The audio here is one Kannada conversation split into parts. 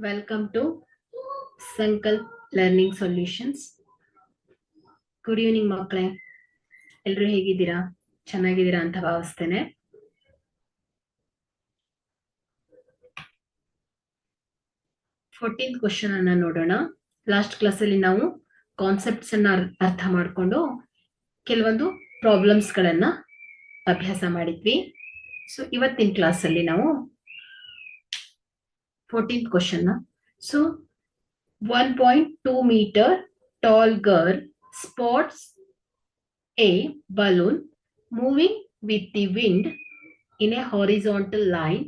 Welcome to Sankalp Learning Solutions. Good evening ಮಕ್ಕಳೇ, ಎಲ್ಲರೂ ಹೇಗಿದ್ದೀರಾ? ಚೆನ್ನಾಗಿದ್ದೀರಾ ಅಂತ ಭಾವಿಸ್ತೇನೆ. ಫೋರ್ಟೀನ್ತ್ ಕ್ವಶನ್ ಅನ್ನ ನೋಡೋಣ. ಲಾಸ್ಟ್ ಕ್ಲಾಸ್ ಅಲ್ಲಿ ನಾವು ಕಾನ್ಸೆಪ್ಟ್ಸ್ ಅನ್ನ ಅರ್ಥ ಮಾಡಿಕೊಂಡು ಕೆಲವೊಂದು ಪ್ರಾಬ್ಲಮ್ಸ್ ಗಳನ್ನ ಅಭ್ಯಾಸ ಮಾಡಿದ್ವಿ. ಸೊ ಇವತ್ತಿನ ಕ್ಲಾಸ್ ಅಲ್ಲಿ ನಾವು 14th question. So 1.2 meter tall girl spots a balloon moving with the wind in a horizontal line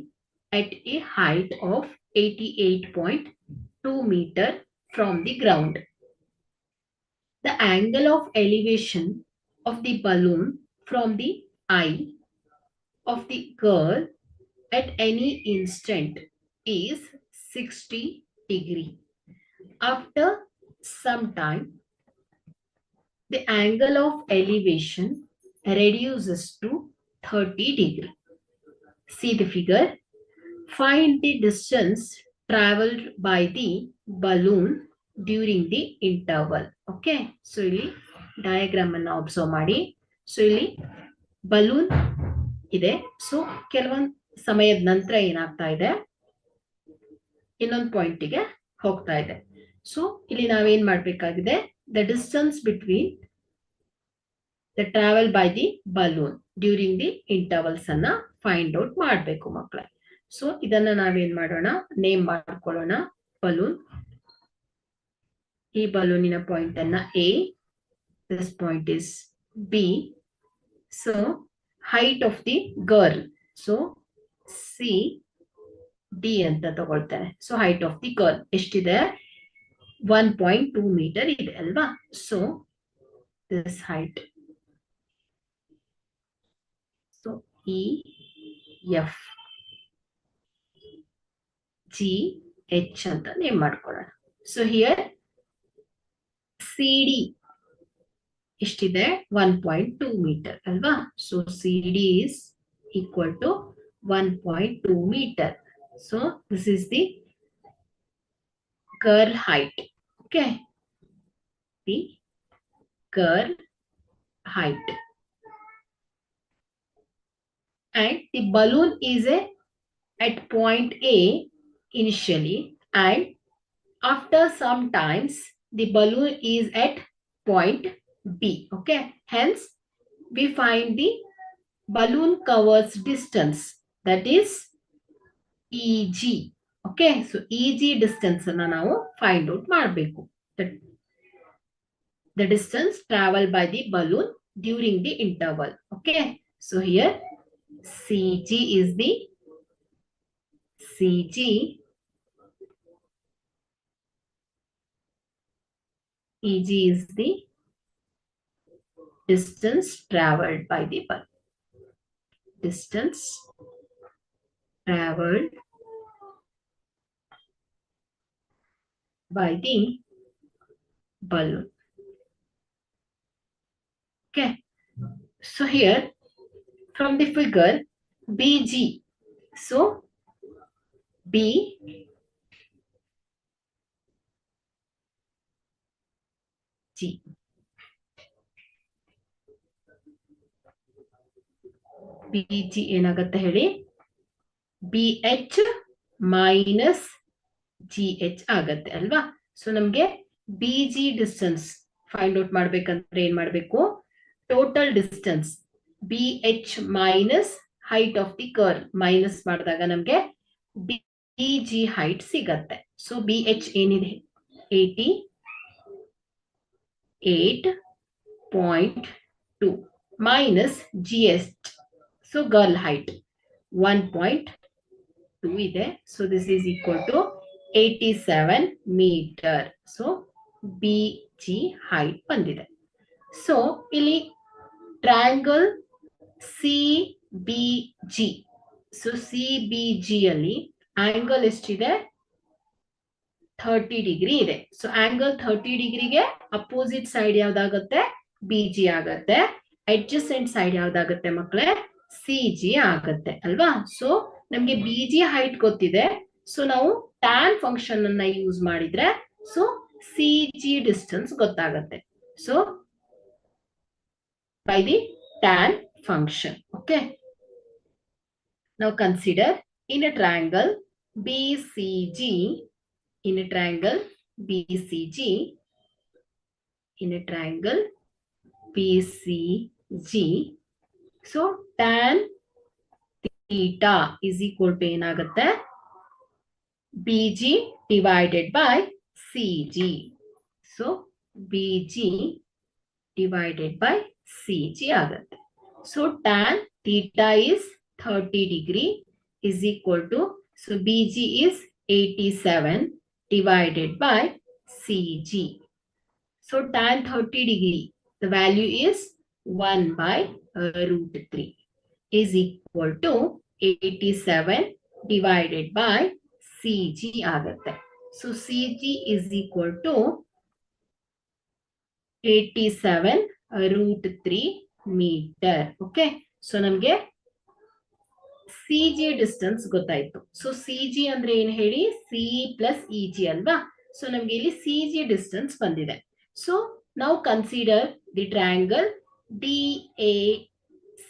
at a height of 88.2 meter from the ground. The angle of elevation of the balloon from the eye of the girl at any instant is 60 degree. After some time, the angle of elevation reduces to 30 degree. See the figure. Find the distance traveled by the balloon during the interval. Okay. So, ಇಲ್ಲಿ diagram ಅನ್ನು observe ಮಾಡಿ. So, ಇಲ್ಲಿ balloon ಇದೆ. So, ಕೆಲವೊಂದು ಸಮಯದ ನಂತರ ಏನಾಗ್ತಾ ಇದೆ, ಇನ್ನೊಂದು ಪಾಯಿಂಟಿಗೆ ಹೋಗ್ತಾ ಇದೆ. ಸೊ ಇಲ್ಲಿ ನಾವೇನ್ ಮಾಡ್ಬೇಕಾಗಿದೆ, the distance between the travel by the balloon during the intervals ಅನ್ನ ಫೈಂಡ್ ಔಟ್ ಮಾಡ್ಬೇಕು ಮಕ್ಕಳೇ. ಸೊ ಇದನ್ನ ನಾವೇನ್ ಮಾಡೋಣ, ನೇಮ್ ಮಾಡ್ಕೊಳ್ಳೋಣ. ಬಲೂನ್, ಈ ಬಲೂನಿನ ಪಾಯಿಂಟ್ ಅನ್ನ A, this point is B. So height of the girl, so C D ಅಂತ ತಗೊಳ್ತಾರೆ. So height of the girl ಎಷ್ಟಿದೆ, 1.2 meter ಇದೆ ಅಲ್ವಾ. So this height, so E F G H ಅಂತ ನೇಮ್ ಮಾಡ್ಕೊಳ್ಳೋಣ. ಸೊ ಹಿಯರ್ ಸಿ ಡಿ ಎಷ್ಟಿದೆ, 1.2 meter ಅಲ್ವಾ. So C D is equal to 1.2 meter. So this is the girl height. Okay, the girl height, and the balloon is at point A initially, and after some times the balloon is at point B. Okay, hence we find the balloon covers distance, that is EG. Okay, so EG distance ಅನ್ನ ನಾವು find out ಮಾಡಬೇಕು. The distance traveled by the balloon during the interval. Okay, so here CG is the EG is the distance traveled by the balloon. Distance traveled by the balloon. Okay, so here from the figure BG, so BG ಏನಾಗುತ್ತೆ ಹೇಳಿ, BH ಮೈನಸ್ GH ಆಗತ್ತೆ ಅಲ್ವಾ. ಸೊ ನಮ್ಗೆ BG ಡಿಸ್ಟೆನ್ಸ್ ಫೈಂಡ್ ಔಟ್ ಮಾಡ್ಬೇಕಂದ್ರೆ ಏನ್ ಮಾಡ್ಬೇಕು, total distance BH minus height of the girl minus ಮಾಡಿದಾಗ ನಮ್ಗೆ BG ಹೈಟ್ ಸಿಗತ್ತೆ. ಸೊ BH ಏನಿದೆ, 88.2 minus GH, so girl height 1.2 ಇದೆ. So this is equal to 87 meter. So BG height ಬಂದಿದೆ. ಸೊ ಇಲ್ಲಿ ಟ್ರಯಾಂಗಲ್ CBG, ಸೊ CBG ಅಲ್ಲಿ ಆಂಗಲ್ ಎಷ್ಟಿದೆ, 30 ಡಿಗ್ರಿ ಇದೆ. ಸೊ ಆಂಗಲ್ 30 ಡಿಗ್ರಿಗೆ ಅಪೋಸಿಟ್ ಸೈಡ್ ಯಾವ್ದಾಗುತ್ತೆ, BG ಆಗತ್ತೆ. ಅಡ್ಜಸೆಂಟ್ ಸೈಡ್ ಯಾವ್ದಾಗುತ್ತೆ ಮಕ್ಕಳೇ, CG ಆಗತ್ತೆ ಅಲ್ವಾ. ಸೊ ನಮ್ಗೆ BG ಹೈಟ್ ಗೊತ್ತಿದೆ. ಸೊ ನಾವು ಟ್ಯಾನ್ ಫಂಕ್ಷನ್ ಅನ್ನ ಯೂಸ್ ಮಾಡಿದ್ರೆ ಸೊ ಸಿ ಜಿ ಡಿಸ್ಟೆನ್ಸ್ ಗೊತ್ತಾಗತ್ತೆ. So by the tan function. Okay. Now consider in a triangle BCG, in a triangle BCG, in a triangle BCG. So tan theta is equal to ಏನಾಗುತ್ತೆ BG divided by CG. So BG divided by CG ಆಗುತ್ತೆ. So tan theta is 30 degree is equal to, so BG is 87 divided by CG. So tan 30 degree, the value is 1 by root 3 is equal to 87 divided by CG ಆಗುತ್ತೆ. So CG is equal to 87 root 3 meter. Okay. So ನಮಗೆ CG ಡಿಸ್ಟೆನ್ಸ್ ಗೊತ್ತಾಯ್ತು. ಸೊ CG ಅಂದ್ರೆ ಏನ್ ಹೇಳಿ, ಸಿ ಪ್ಲಸ್ ಇಜಿ ಅಲ್ವಾ. ಸೊ ನಮ್ಗೆ ಇಲ್ಲಿ CG ಡಿಸ್ಟೆನ್ಸ್ ಬಂದಿದೆ. ಸೊ ನಾವು consider the triangle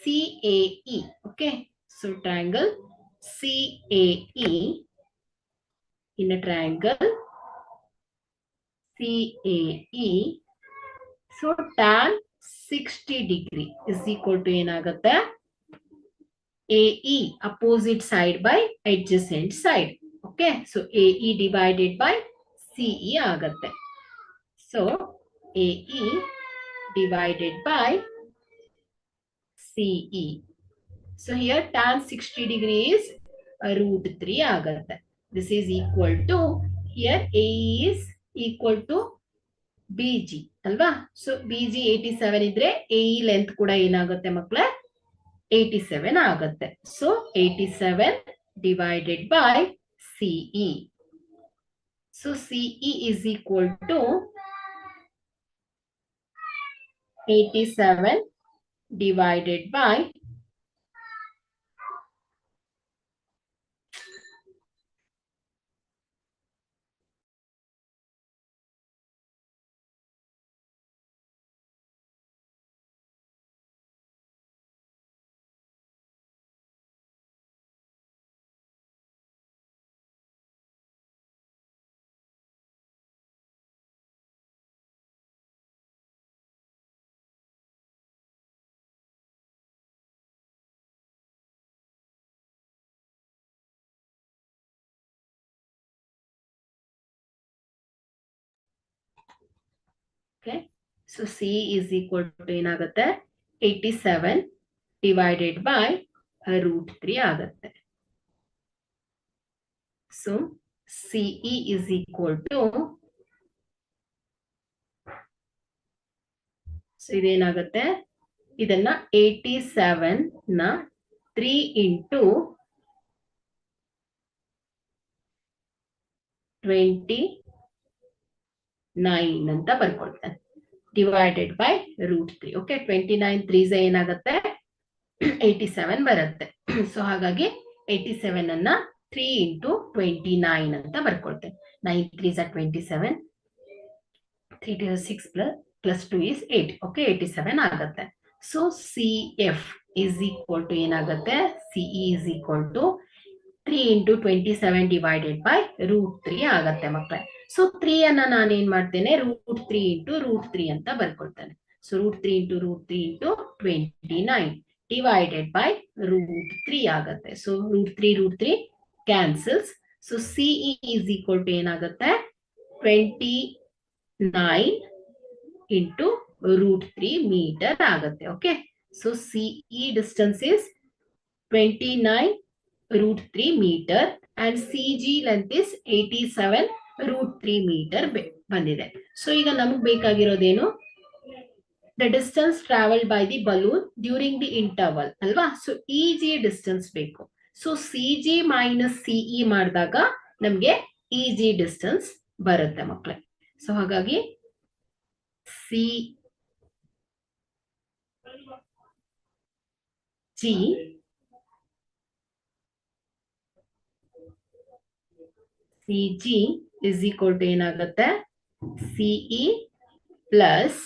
DACAE. Okay. So triangle CAE, in a triangle CAE, so tan 60 degree is equal to ಏನಾಗುತ್ತೆ AE, opposite side by adjacent side. Okay, so AE divided by CE ಆಗುತ್ತೆ. So AE divided by CE. So here tan 60 degree is root 3 ಆಗುತ್ತೆ. This is equal to, here AE is equal to BG ಅಲ್ವಾ. ಸೊ BG 87 ಇದ್ರೆ AE ಲೆಂತ್ ಕೂಡ ಏನಾಗುತ್ತೆ ಮಕ್ಕಳೇ 87 ಆಗುತ್ತೆ. So 87 divided by CE. So CE is equal to 87 divided by okay. So C is equal to ಏನಾಗುತ್ತೆ 87 divided by root 3 ಆಗುತ್ತೆ. So CE is equal to, so ಇದೇನಾಗುತ್ತೆ ಇದನ್ನ 87 ನ 3 into 29 ಅಂತ ಬರ್ಕೊಳ್ತೇನೆ ಡಿವೈಡೆಡ್ ಬೈ ರೂಟ್ 3. ಓಕೆ, 29 3 ಏನಾಗುತ್ತೆ 87 ಬರುತ್ತೆ. ಸೊ ಹಾಗಾಗಿ 87 ಅನ್ನ 3 into 29 ಅಂತ ಬರ್ಕೊಳ್ತೇನೆ. 9 3 27, 3 to 6 plus 2 is 8. ಓಕೆ, 87 ಆಗುತ್ತೆ. So CF is equal to ಏನಾಗುತ್ತೆ, CE is equal to 3 into 27 divided by root 3 ಆಗತ್ತೆ ಮಕ್ಕಳೇ. ಸೊ 3 ಅನ್ನ ನಾನು ಏನ್ ಮಾಡ್ತೇನೆ, ರೂಟ್ 3 into ರೂಟ್ 3 ಅಂತ ಬರ್ಕೊಳ್ತೇನೆ. So root 3 into root 3 into 29 divided by root 3 ಆಗತ್ತೆ. So root 3 cancels. So CE is equal to ಏನಾಗುತ್ತೆ 29 into root 3 meter ಆಗತ್ತೆ. Okay, so CE distance is 29 root 3 meter and CG length is 87 root 3 meter ಬಂದಿದೆ. ಸೊ ಈಗ ನಮಗೆ ಬೇಕಾಗಿರೋದೇನು, the distance traveled by the balloon during the interval ಅಲ್ವಾ. ಸೊ EG ಡಿಸ್ಟೆನ್ಸ್ ಬೇಕು. ಸೊ CG minus CE ಮಾಡಿದಾಗ ನಮಗೆ EG ಡಿಸ್ಟೆನ್ಸ್ ಬರುತ್ತೆ ಮಕ್ಕಳೇ. ಸೊ ಹಾಗಾಗಿ CG CG is equal to ಏನಾಗುತ್ತೆ, CE ಪ್ಲಸ್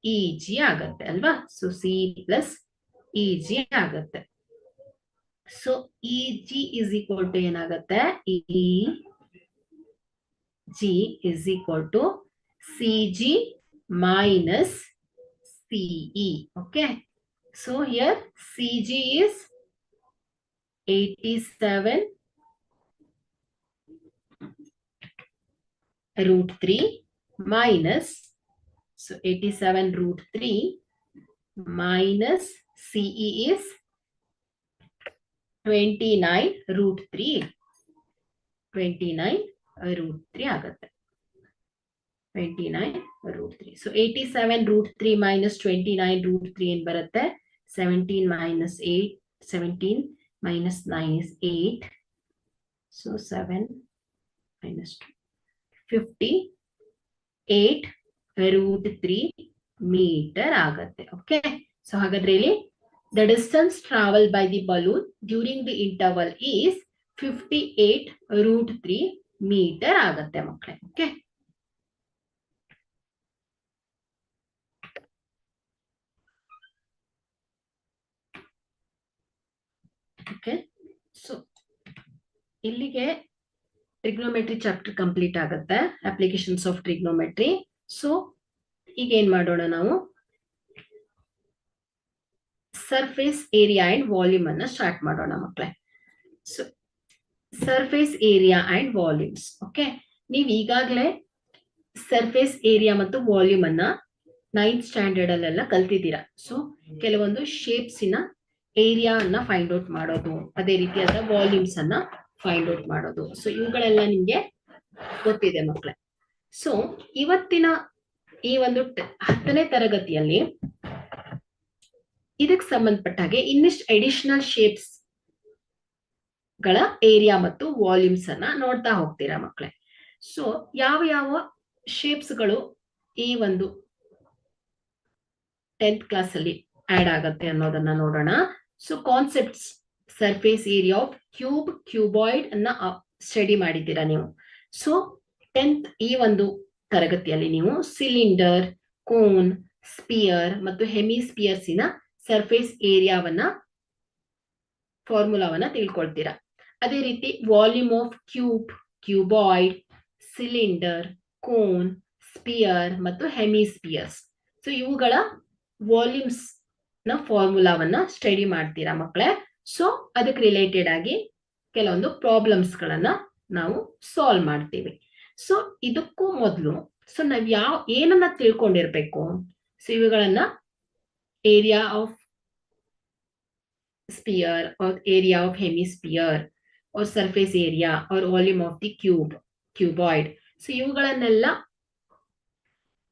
EG ಆಗತ್ತೆ ಅಲ್ವಾ. ಸೊ CE ಪ್ಲಸ್ EG ಆಗತ್ತೆ. So EG is equal to ಏನಾಗುತ್ತೆ, EG is equal to CG minus CE. Okay. So here CG is 87 root 3 minus, so 87 root 3 minus CE is 29 root 3. 29 root 3 ಆಗತ್ತೆ. 29 root 3. So 87 root 3 minus 29 root 3 ಏನ್ ಬರುತ್ತೆ, 17 minus 8, 17 minus 9 is 8. So 7 minus 2, 58 root 3 meter ಆಗತ್ತೆ. Okay. So ಹಾಗಾದ್ರೆ ಇಲ್ಲಿ the distance traveled by the balloon during the interval is 58 root 3 meter ಆಗತ್ತೆ ಮಕ್ಕಳೇ. Okay. ಓಕೆ. ಸೊ ಇಲ್ಲಿಗೆ ಟ್ರಿಗ್ನೋಮೆಟ್ರಿ ಚಾಪ್ಟರ್ ಕಂಪ್ಲೀಟ್ ಆಗುತ್ತೆ, ಅಪ್ಲಿಕೇಶನ್ಸ್ ಆಫ್ ಟ್ರಿಗ್ನೋಮೆಟ್ರಿ. ಸೊ ಈಗ ಏನ್ ಮಾಡೋಣ ನಾವು, ಸರ್ಫೇಸ್ ಏರಿಯಾ ಅಂಡ್ ವಾಲ್ಯೂಮ್ ಅನ್ನ ಸ್ಟಾರ್ಟ್ ಮಾಡೋಣ ಮಕ್ಕಳೇ. So surface area and volumes. Okay, ನೀವು ಈಗಾಗಲೇ ಸರ್ಫೇಸ್ ಏರಿಯಾ ಮತ್ತು ವಾಲ್ಯೂಮ್ ಅನ್ನ 9th ಸ್ಟ್ಯಾಂಡರ್ಡ್ ಅಲ್ಲೆಲ್ಲ ಕಲ್ತಿದ್ದೀರಾ. ಸೊ ಕೆಲವೊಂದು ಶೇಪ್ಸಿನ ಏರಿಯಾ ಅನ್ನ ಫೈಂಡ್ ಔಟ್ ಮಾಡೋದು, ಅದೇ ರೀತಿಯಾದ ವಾಲ್ಯೂಮ್ಸ್ ಅನ್ನ ಫೈಂಡ್ ಔಟ್ ಮಾಡೋದು. ಸೊ ಇವುಗಳೆಲ್ಲ ನಿಮ್ಗೆ ಗೊತ್ತಿದೆ ಮಕ್ಕಳೇ. ಸೊ ಇವತ್ತಿನ ಈ ಒಂದು 10ನೇ ತರಗತಿಯಲ್ಲಿ ಇದಕ್ಕೆ ಸಂಬಂಧಪಟ್ಟ ಹಾಗೆ ಇನ್ನಿಷ್ಟು ಅಡಿಷನಲ್ ಶೇಪ್ಸ್ ಗಳ ಏರಿಯಾ ಮತ್ತು ವಾಲ್ಯೂಮ್ಸ್ ಅನ್ನ ನೋಡ್ತಾ ಹೋಗ್ತೀರಾ ಮಕ್ಕಳೇ. ಸೊ ಯಾವ ಯಾವ ಶೇಪ್ಸ್ ಗಳು ಈ ಒಂದು 10th ಕ್ಲಾಸ್ ಅಲ್ಲಿ ಆಡ್ ಆಗತ್ತೆ ಅನ್ನೋದನ್ನ ನೋಡೋಣ. So concepts, surface area of cube, cuboid ಅನ್ನ ಸ್ಟಡಿ ಮಾಡಿದ್ದೀರಾ ನೀವು. ಸೊ 10th ಈ ಒಂದು ತರಗತಿಯಲ್ಲಿ ನೀವು ಸಿಲಿಂಡರ್, ಕೋನ್, ಸ್ಪಿಯರ್ ಮತ್ತು ಹೆಮಿಸ್ಪಿಯರ್ಸಿನ ಸರ್ಫೇಸ್ ಏರಿಯಾವನ್ನ ಫಾರ್ಮುಲಾವನ್ನ ತಿಳ್ಕೊಳ್ತೀರಾ. ಅದೇ ರೀತಿ volume of cube, cuboid, cylinder, cone, sphere ಮತ್ತು ಹೆಮಿಸ್ಪಿಯರ್ಸ್, ಸೊ ಇವುಗಳ ವಾಲ್ಯೂಮ್ಸ್ ನ ಫಾರ್ಮುಲಾವನ್ನ ಸ್ಟಡಿ ಮಾಡ್ತೀರಾ ಮಕ್ಕಳೇ. ಸೊ ಅದಕ್ಕೆ ರಿಲೇಟೆಡ್ ಆಗಿ ಕೆಲವೊಂದು ಪ್ರಾಬ್ಲಮ್ಸ್ ಗಳನ್ನ ನಾವು ಸಾಲ್ವ್ ಮಾಡ್ತೀವಿ. ಸೊ ಇದಕ್ಕೂ ಮೊದಲು ಸೊ ನಾವ್ ಏನನ್ನ ತಿಳ್ಕೊಂಡಿರ್ಬೇಕು, ಸೊ ಇವುಗಳನ್ನ area of sphere or area of hemisphere or surface area or volume of the cube, cuboid, so ಇವುಗಳನ್ನೆಲ್ಲ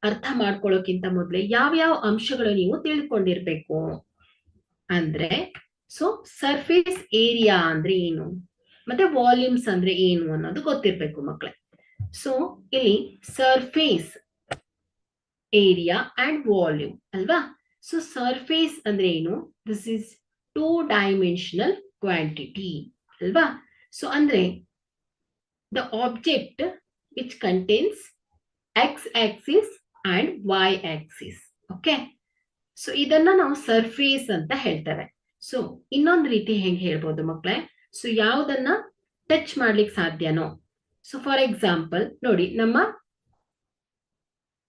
ಅರ್ಥ ಮಾಡ್ಕೊಳ್ಳೋಕ್ಕಿಂತ ಮೊದಲೇ ಯಾವ್ಯಾವ ಅಂಶಗಳು ನೀವು ತಿಳ್ಕೊಂಡಿರ್ಬೇಕು ಅಂದ್ರೆ, ಸೊ ಸರ್ಫೇಸ್ ಏರಿಯಾ ಅಂದ್ರೆ ಏನು ಮತ್ತೆ ವಾಲ್ಯೂಮ್ಸ್ ಅಂದ್ರೆ ಏನು ಅನ್ನೋದು ಗೊತ್ತಿರ್ಬೇಕು ಮಕ್ಕಳೇ. ಸೊ ಇಲ್ಲಿ ಸರ್ಫೇಸ್ ಏರಿಯಾ ಅಂಡ್ ವಾಲ್ಯೂಮ್ ಅಲ್ವಾ. ಸೊ ಸರ್ಫೇಸ್ ಅಂದ್ರೆ ಏನು, ದಿಸ್ ಇಸ್ 2-dimensional ಕ್ವಾಂಟಿಟಿ ಅಲ್ವಾ. ಸೊ ಅಂದ್ರೆ the object which contains X axis and Y axis. Okay, so ಇದನ್ನ ನಾವು ಸರ್ಫೇಸ್ ಅಂತ ಹೇಳ್ತೇವೆ. ಸೊ ಇನ್ನೊಂದು ರೀತಿ ಹೆಂಗ್ ಹೇಳ್ಬೋದು ಮಕ್ಕಳೇ, ಸೊ ಯಾವ್ದನ್ನ ಟಚ್ ಮಾಡ್ಲಿಕ್ಕೆ ಸಾಧ್ಯನೋ, ಸೊ ಫಾರ್ ಎಕ್ಸಾಂಪಲ್ ನೋಡಿ ನಮ್ಮ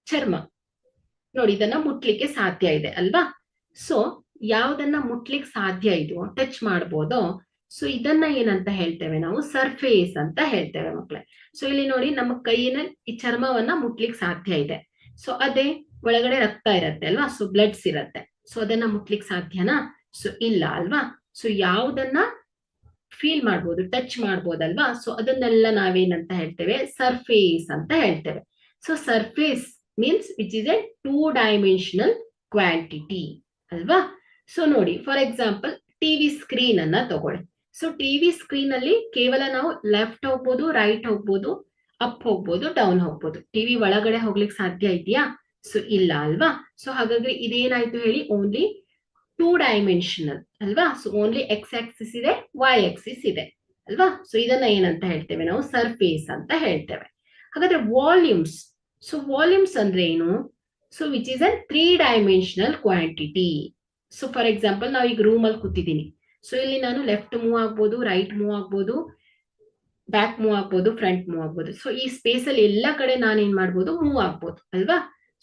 ಚರ್ಮ ನೋಡಿ, ಇದನ್ನ ಮುಟ್ಲಿಕ್ಕೆ ಸಾಧ್ಯ ಇದೆ ಅಲ್ವಾ. ಸೊ ಯಾವ್ದನ್ನ ಮುಟ್ಲಿಕ್ಕೆ ಸಾಧ್ಯ ಇದೆಯೋ, ಟಚ್ ಮಾಡ್ಬೋದೋ, ಸೊ ಇದನ್ನ ಏನಂತ ಹೇಳ್ತೇವೆ ನಾವು, ಸರ್ಫೇಸ್ ಅಂತ ಹೇಳ್ತೇವೆ ಮಕ್ಕಳೇ. ಸೊ ಇಲ್ಲಿ ನೋಡಿ ನಮ್ಮ ಕೈಯಿನ ಈ ಚರ್ಮವನ್ನ ಮುಟ್ಲಿಕ್ಕೆ ಸಾಧ್ಯ ಇದೆ. ಸೊ ಅದೇ ಒಳಗಡೆ ರಕ್ತ ಇರತ್ತೆ ಅಲ್ವಾ, ಸೊ ಬ್ಲಡ್ಸ್ ಇರತ್ತೆ, ಸೊ ಅದನ್ನ ಮುಟ್ಲಿಕ್ಕೆ ಸಾಧ್ಯನಾ, ಸೊ ಇಲ್ಲ ಅಲ್ವಾ. ಸೊ ಯಾವ್ದನ್ನ ಫೀಲ್ ಮಾಡ್ಬೋದು, ಟಚ್ ಮಾಡ್ಬೋದಲ್ವಾ, ಸೊ ಅದನ್ನೆಲ್ಲ ನಾವೇನಂತ ಹೇಳ್ತೇವೆ, ಸರ್ಫೇಸ್ ಅಂತ ಹೇಳ್ತೇವೆ. So surface means which is A 2-dimensional quantity ಅಲ್ವಾ. ಸೊ ನೋಡಿ ಫಾರ್ ಎಕ್ಸಾಂಪಲ್ ಟಿವಿ ಸ್ಕ್ರೀನ್ ಅನ್ನ ತಗೊಳ್ಳಿ. ಸೊ ಟಿವಿ ಸ್ಕ್ರೀನ್ ಅಲ್ಲಿ ಕೇವಲ ನಾವು ಲೆಫ್ಟ್ ಹೋಗ್ಬೋದು, ರೈಟ್ ಹೋಗ್ಬೋದು, ಅಪ್ ಹೋಗ್ಬೋದು, ಡೌನ್ ಹೋಗ್ಬೋದು. ಟಿವಿ ಒಳಗಡೆ ಹೋಗ್ಲಿಕ್ಕೆ ಸಾಧ್ಯ ಇದೆಯಾ, ಸೊ ಇಲ್ಲ ಅಲ್ವಾ. ಸೊ ಹಾಗಾದ್ರೆ ಇದೇನಾಯ್ತು ಹೇಳಿ, ಓನ್ಲಿ 2-dimensional ಅಲ್ವಾ. ಸೊ ಓನ್ಲಿ ಎಕ್ಸ್ ಆಕ್ಸಿಸ್ ಇದೆ, ವೈ ಆಕ್ಸಿಸ್ ಇದೆ. ಅಲ್ವಾ? ಸೊ ಇದನ್ನ ಏನಂತ ಹೇಳ್ತೇವೆ ನಾವು? ಸರ್ಫೇಸ್ ಅಂತ ಹೇಳ್ತೇವೆ. ಹಾಗಾದ್ರೆ ವಾಲ್ಯೂಮ್ಸ್. ಸೊ ವಾಲ್ಯೂಮ್ಸ್ ಅಂದ್ರೆ ಏನು? So which is a 3 dimensional quantity. So for example ನಾವು ಈಗ ರೂಮ್ ಅಲ್ಲಿ ಕೂತಿದ್ದೀನಿ. ಸೊ ಇಲ್ಲಿ ನಾನು ಲೆಫ್ಟ್ ಮೂವ್ ಆಗ್ಬೋದು, ರೈಟ್ ಮೂವ್ ಆಗ್ಬೋದು, ಬ್ಯಾಕ್ ಮೂವ್ ಆಗ್ಬೋದು, ಫ್ರಂಟ್ ಮೂವ್ ಆಗ್ಬೋದು. ಸೊ ಈ ಸ್ಪೇಸ್ ಅಲ್ಲಿ ಎಲ್ಲ ಕಡೆ ನಾನು ಏನ್ ಮಾಡ್ಬೋದು? ಮೂವ್ ಆಗ್ಬೋದು ಅಲ್ವಾ?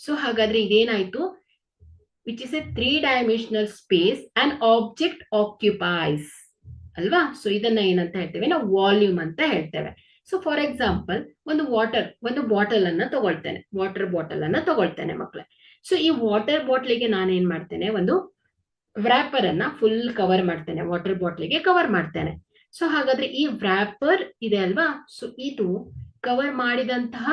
ಸೊ ಹಾಗಾದ್ರೆ ಇದೇನಾಯ್ತು? Which is a 3 dimensional space and object occupies ಅಲ್ವಾ? ಸೊ ಇದನ್ನ ಏನಂತ ಹೇಳ್ತೇವೆ ನಾವು? ವಾಲ್ಯೂಮ್ ಅಂತ ಹೇಳ್ತೇವೆ. ಸೊ ಫಾರ್ ಎಕ್ಸಾಂಪಲ್ ಒಂದು ಬಾಟಲ್ ಅನ್ನ ತಗೊಳ್ತೇನೆ, ವಾಟರ್ ಬಾಟಲ್ ಅನ್ನ ತಗೊಳ್ತೇನೆ ಮಕ್ಕಳೇ. ಸೊ ಈ ವಾಟರ್ ಬಾಟ್ಲಿಗೆ ನಾನು ಏನ್ ಮಾಡ್ತೇನೆ? ಒಂದು ವ್ರಾಪರ್ ಅನ್ನ ಫುಲ್ ಕವರ್ ಮಾಡ್ತೇನೆ, ವಾಟರ್ ಬಾಟ್ಲಿಗೆ ಕವರ್ ಮಾಡ್ತೇನೆ. ಸೊ ಹಾಗಾದ್ರೆ ಈ ವ್ರಾಪರ್ ಇದೆ ಅಲ್ವಾ? ಸೊ ಇದು ಕವರ್ ಮಾಡಿದಂತಹ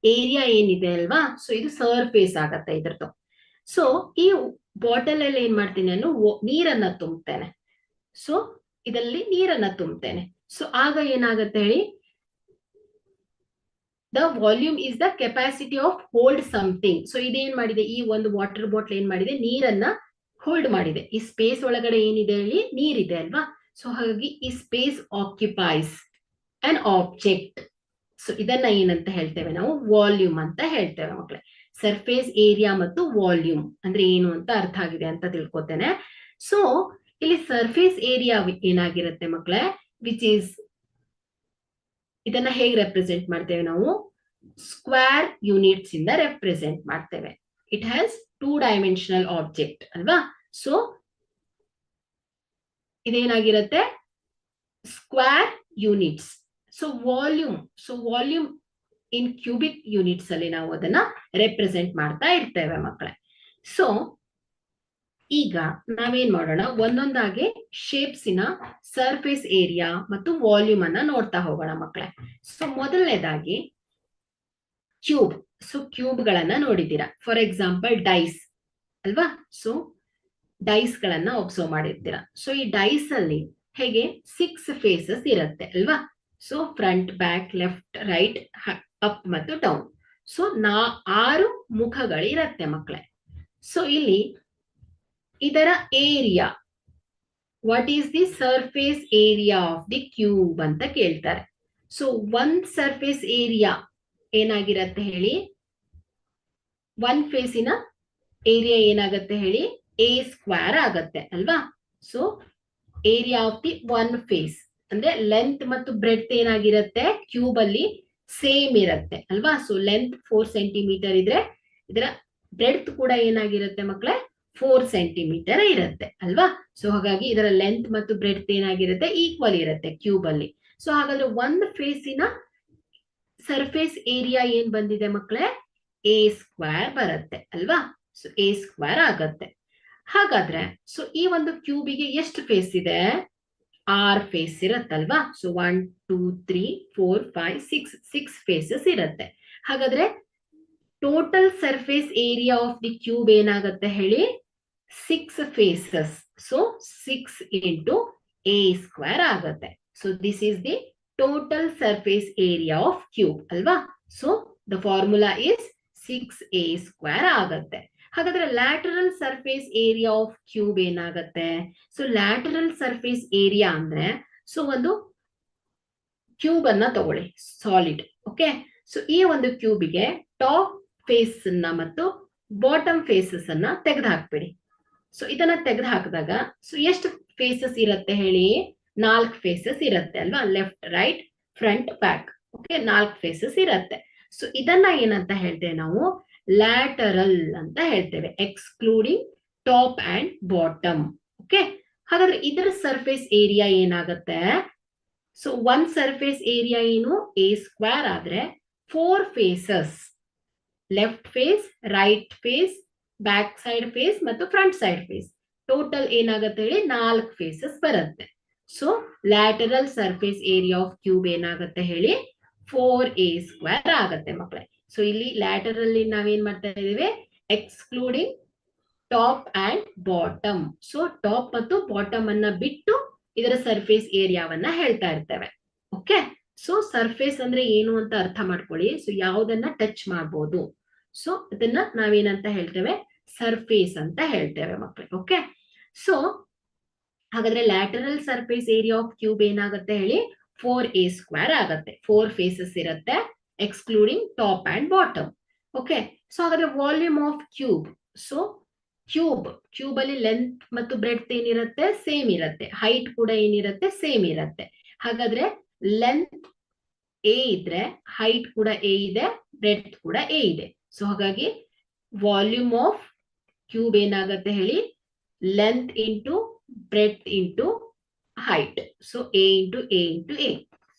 ಏರಿಯಾ ಏನಿದೆ ಅಲ್ವಾ? ಸೊ ಇದು ಸರ್ಫೇಸ್ ಆಗತ್ತೆ ಇದ್ರದ್ದು. ಸೊ ಈ ಬಾಟಲ್ ಅಲ್ಲಿ ಏನ್ ಮಾಡ್ತೀನಿ ನಾನು? ನೀರನ್ನ ತುಂಬುತ್ತೇನೆ. ಸೊ ಇದರಲ್ಲಿ ನೀರನ್ನ ತುಂಬುತ್ತೇನೆ. ಸೊ ಆಗ ಏನಾಗತ್ತೆ ಹೇಳಿ? The volume is the capacity of hold something. So ಇದೇನ್ ಮಾಡಿದೆ? ಈ ಒಂದು ವಾಟರ್ ಬಾಟಲ್ ಏನ್ ಮಾಡಿದೆ? ನೀರನ್ನ ಹೋಲ್ಡ್ ಮಾಡಿದೆ. ಈ ಸ್ಪೇಸ್ ಒಳಗಡೆ ಏನಿದೆ ಹೇಳಿ? ನೀರಿದೆ ಅಲ್ವಾ? ಸೊ ಹಾಗಾಗಿ ಈ ಸ್ಪೇಸ್ ಆಕ್ಯುಪೈಸ್ ಅನ್ ಆಬ್ಜೆಕ್ಟ್. ಸೊ ಇದನ್ನ ಏನಂತ ಹೇಳ್ತೇವೆ ನಾವು? ವಾಲ್ಯೂಮ್ ಅಂತ ಹೇಳ್ತೇವೆ ಮಕ್ಕಳೇ. ಸರ್ಫೇಸ್ ಏರಿಯಾ ಮತ್ತು ವಾಲ್ಯೂಮ್ ಅಂದ್ರೆ ಏನು ಅಂತ ಅರ್ಥ ಆಗಿದೆ ಅಂತ ತಿಳ್ಕೊತೇನೆ. ಸೊ ಇಲ್ಲಿ ಸರ್ಫೇಸ್ ಏರಿಯಾ ಏನಾಗಿರುತ್ತೆ ಮಕ್ಕಳೇ? ವಿಚ್ ಈಸ್, ಇದನ್ನ ಹೇಗೆ ರೆಪ್ರೆಸೆಂಟ್ ಮಾಡ್ತೇವೆ ನಾವು? ಸ್ಕ್ವೇರ್ ಯೂನಿಟ್ಸ್ ಇಂದ ರೆಪ್ರೆಸೆಂಟ್ ಮಾಡ್ತೇವೆ. ಇಟ್ ಹ್ಯಾಸ್ 2 ಡೈಮೆನ್ಷನಲ್ ಆಬ್ಜೆಕ್ಟ್ ಅಲ್ವಾ? ಸೊ ಇದೇನಾಗಿರುತ್ತೆ? Square units. So volume in cubic units ಅಲ್ಲಿ ನಾವು ಅದನ್ನ ರೆಪ್ರೆಸೆಂಟ್ ಮಾಡ್ತಾ ಇರ್ತೇವೆ ಮಕ್ಕಳೇ. ಸೊ ಈಗ ನಾವೇನ್ ಮಾಡೋಣ? ಒಂದೊಂದಾಗಿ ಶೇಪ್ಸಿನ ಸರ್ಫೇಸ್ ಏರಿಯಾ ಮತ್ತು ವಾಲ್ಯೂಮ್ ಅನ್ನ ನೋಡ್ತಾ ಹೋಗೋಣ ಮಕ್ಕಳೇ. ಸೊ ಮೊದಲನೇದಾಗಿ ಕ್ಯೂಬ್. ಸೊ ಕ್ಯೂಬ್ ಗಳನ್ನ ನೋಡಿದ್ದೀರಾ. ಫಾರ್ ಎಕ್ಸಾಂಪಲ್ ಡೈಸ್ ಅಲ್ವಾ? ಸೊ ಡೈಸ್ ಗಳನ್ನ ಒಬ್ಸರ್ವ್ ಮಾಡಿರ್ತೀರಾ. ಸೊ ಈ ಡೈಸ್ ಅಲ್ಲಿ ಹೇಗೆ 6 ಫೇಸಸ್ ಇರುತ್ತೆ ಅಲ್ವಾ? So front, back, left, right, up ಮತ್ತು ಡೌನ್. ಸೊ 6 ಮುಖಗಳಿರತ್ತೆ ಮಕ್ಕಳೇ. ಸೊ ಇಲ್ಲಿ ಇದರ area, what is the surface area of the cube ಅಂತ ಕೇಳ್ತಾರೆ. ಸೊ ಒಂದ್ ಸರ್ಫೇಸ್ ಏರಿಯಾ ಏನಾಗಿರತ್ತೆ ಹೇಳಿ? ಒಂದ್ ಫೇಸಿನ ಏರಿಯಾ ಏನಾಗತ್ತೆ ಹೇಳಿ? ಎ ಸ್ಕ್ವೇರ್ ಆಗತ್ತೆ ಅಲ್ವಾ? So area of the one face ಅಂದ್ರೆ ಲೆಂತ್ ಮತ್ತು ಬ್ರೆಡ್ತ್ ಏನಾಗಿರುತ್ತೆ? ಕ್ಯೂಬ್ ಅಲ್ಲಿ ಸೇಮ್ ಇರುತ್ತೆ ಅಲ್ವಾ? ಸೊ ಲೆಂತ್ 4 ಸೆಂಟಿಮೀಟರ್ ಇದ್ರೆ ಇದರ ಬ್ರೆಡ್ತ್ ಕೂಡ ಏನಾಗಿರುತ್ತೆ ಮಕ್ಕಳೇ? 4 ಸೆಂಟಿಮೀಟರ್ ಇರುತ್ತೆ ಅಲ್ವಾ? ಸೊ ಹಾಗಾಗಿ ಇದರ ಲೆಂತ್ ಮತ್ತು ಬ್ರೆಡ್ತ್ ಏನಾಗಿರುತ್ತೆ? ಈಕ್ವಲ್ ಇರುತ್ತೆ ಕ್ಯೂಬ್ ಅಲ್ಲಿ. ಸೊ ಹಾಗಾದ್ರೆ ಒಂದು ಫೇಸಿನ ಸರ್ಫೇಸ್ ಏರಿಯಾ ಏನ್ ಬಂದಿದೆ ಮಕ್ಕಳೇ? ಎ ಸ್ಕ್ವೇರ್ ಬರುತ್ತೆ ಅಲ್ವಾ? ಸೊ ಎ ಸ್ಕ್ವೇರ್ ಆಗತ್ತೆ. ಹಾಗಾದ್ರೆ ಸೊ ಈ ಒಂದು ಕ್ಯೂಬಿಗೆ ಎಷ್ಟು ಫೇಸ್ ಇದೆ? 6 ಫೇಸ್ ಇರತ್ತಲ್ವಾ? ಸೊ 1 2 3 4 5 6 ಫೇಸಸ್ ಇರುತ್ತೆ. ಹಾಗಾದ್ರೆ total surface area of the cube ಏನಾಗುತ್ತೆ ಹೇಳಿ? 6 faces. So 6 into a square ಆಗತ್ತೆ. So this is the total surface area of cube ಅಲ್ವಾ? So the formula is 6a square ಆಗತ್ತೆ. ಹಾಗಾದ್ರೆ lateral surface area of cube ಏನಾಗತ್ತೆ? ಸೊ ಲ್ಯಾಟರಲ್ ಸರ್ಫೇಸ್ ಏರಿಯಾ ಅಂದ್ರೆ, ಸೊ ಒಂದು ಕ್ಯೂಬ್ ಅನ್ನ ತಗೊಳ್ಳಿ, ಸಾಲಿಡ್. ಓಕೆ. ಸೊ ಈ ಒಂದು ಕ್ಯೂಬಿಗೆ ಟಾಪ್ ಫೇಸ್ ಅನ್ನ ಮತ್ತು ಬಾಟಮ್ ಫೇಸಸ್ ಅನ್ನ ತೆಗೆದು ಹಾಕ್ಬಿಡಿ. ಸೊ ಇದನ್ನ ತೆಗೆದು ಹಾಕಿದಾಗ ಸೊ ಎಷ್ಟು ಫೇಸಸ್ ಇರುತ್ತೆ ಹೇಳಿ? 4 ಫೇಸಸ್ ಇರುತ್ತೆ ಅಲ್ವಾ? Left, right, front, back. Okay, 4 faces ಇರುತ್ತೆ. ಸೊ ಇದನ್ನ ಏನಂತ ಹೇಳ್ತೇವೆ ನಾವು? ಲ್ಯಾಟರಲ್ ಅಂತ ಹೇಳ್ತೇವೆ, excluding top and bottom. Okay. ಹಾಗಾದ್ರೆ ಇದರ ಸರ್ಫೇಸ್ ಏರಿಯಾ ಏನಾಗುತ್ತೆ? ಸೊ ಒನ್ ಸರ್ಫೇಸ್ ಏರಿಯಾ ಏನು? ಎ ಸ್ಕ್ವೇರ್ ಆದ್ರೆ 4 faces, left face, right face, back side face ಮತ್ತು ಫ್ರಂಟ್ ಸೈಡ್ ಫೇಸ್, ಟೋಟಲ್ ಏನಾಗುತ್ತೆ ಹೇಳಿ? 4 ಫೇಸಸ್ ಬರುತ್ತೆ. So lateral surface area of cube ಏನಾಗುತ್ತೆ ಹೇಳಿ? 4a ಸ್ಕ್ವೇರ್ ಆಗತ್ತೆ ಮಕ್ಕಳೇ. ಸೊ ಇಲ್ಲಿ ಲ್ಯಾಟರಲ್ ನಾವೇನ್ ಮಾಡ್ತಾ ಇದೀವಿ? Excluding top and bottom. So top ಮತ್ತು ಬಾಟಮ್ ಅನ್ನ ಬಿಟ್ಟು ಇದರ ಸರ್ಫೇಸ್ ಏರಿಯಾವನ್ನ ಹೇಳ್ತಾ ಇರ್ತೇವೆ. ಓಕೆ. ಸೊ ಸರ್ಫೇಸ್ ಅಂದ್ರೆ ಏನು ಅಂತ ಅರ್ಥ ಮಾಡ್ಕೊಳ್ಳಿ. ಸೊ ಯಾವುದನ್ನ ಟಚ್ ಮಾಡ್ಬೋದು, ಸೊ ಅದನ್ನ ನಾವೇನಂತ ಹೇಳ್ತೇವೆ? ಸರ್ಫೇಸ್ ಅಂತ ಹೇಳ್ತೇವೆ ಮಕ್ಕಳೇ. ಓಕೆ. ಸೊ ಹಾಗಾದ್ರೆ lateral surface area of cube ಏನಾಗುತ್ತೆ ಹೇಳಿ 4a² ಆಗತ್ತೆ. 4 ಫೇಸಸ್ ಇರುತ್ತೆ excluding top and bottom. Okay, so ಹಾಗಾದ್ರೆ volume of cube, so cube ಅಲ್ಲಿ ಲೆಂತ್ ಮತ್ತು ಬ್ರೆಡ್ತ್ ಏನಿರುತ್ತೆ ಸೇಮ್ ಇರುತ್ತೆ, ಹೈಟ್ ಕೂಡ ಏನಿರುತ್ತೆ ಸೇಮ್ ಇರುತ್ತೆ. ಹಾಗಾದ್ರೆ ಲೆಂತ್ ಎ ಇದ್ರೆ ಹೈಟ್ ಕೂಡ ಎ ಇದೆ, ಬ್ರೆಡ್ತ್ ಕೂಡ ಎ ಇದೆ. ಸೊ ಹಾಗಾಗಿ ವಾಲ್ಯೂಮ್ ಆಫ್ ಕ್ಯೂಬ್ ಏನಾಗುತ್ತೆ ಹೇಳಿ length into breadth into height. So a into A into A.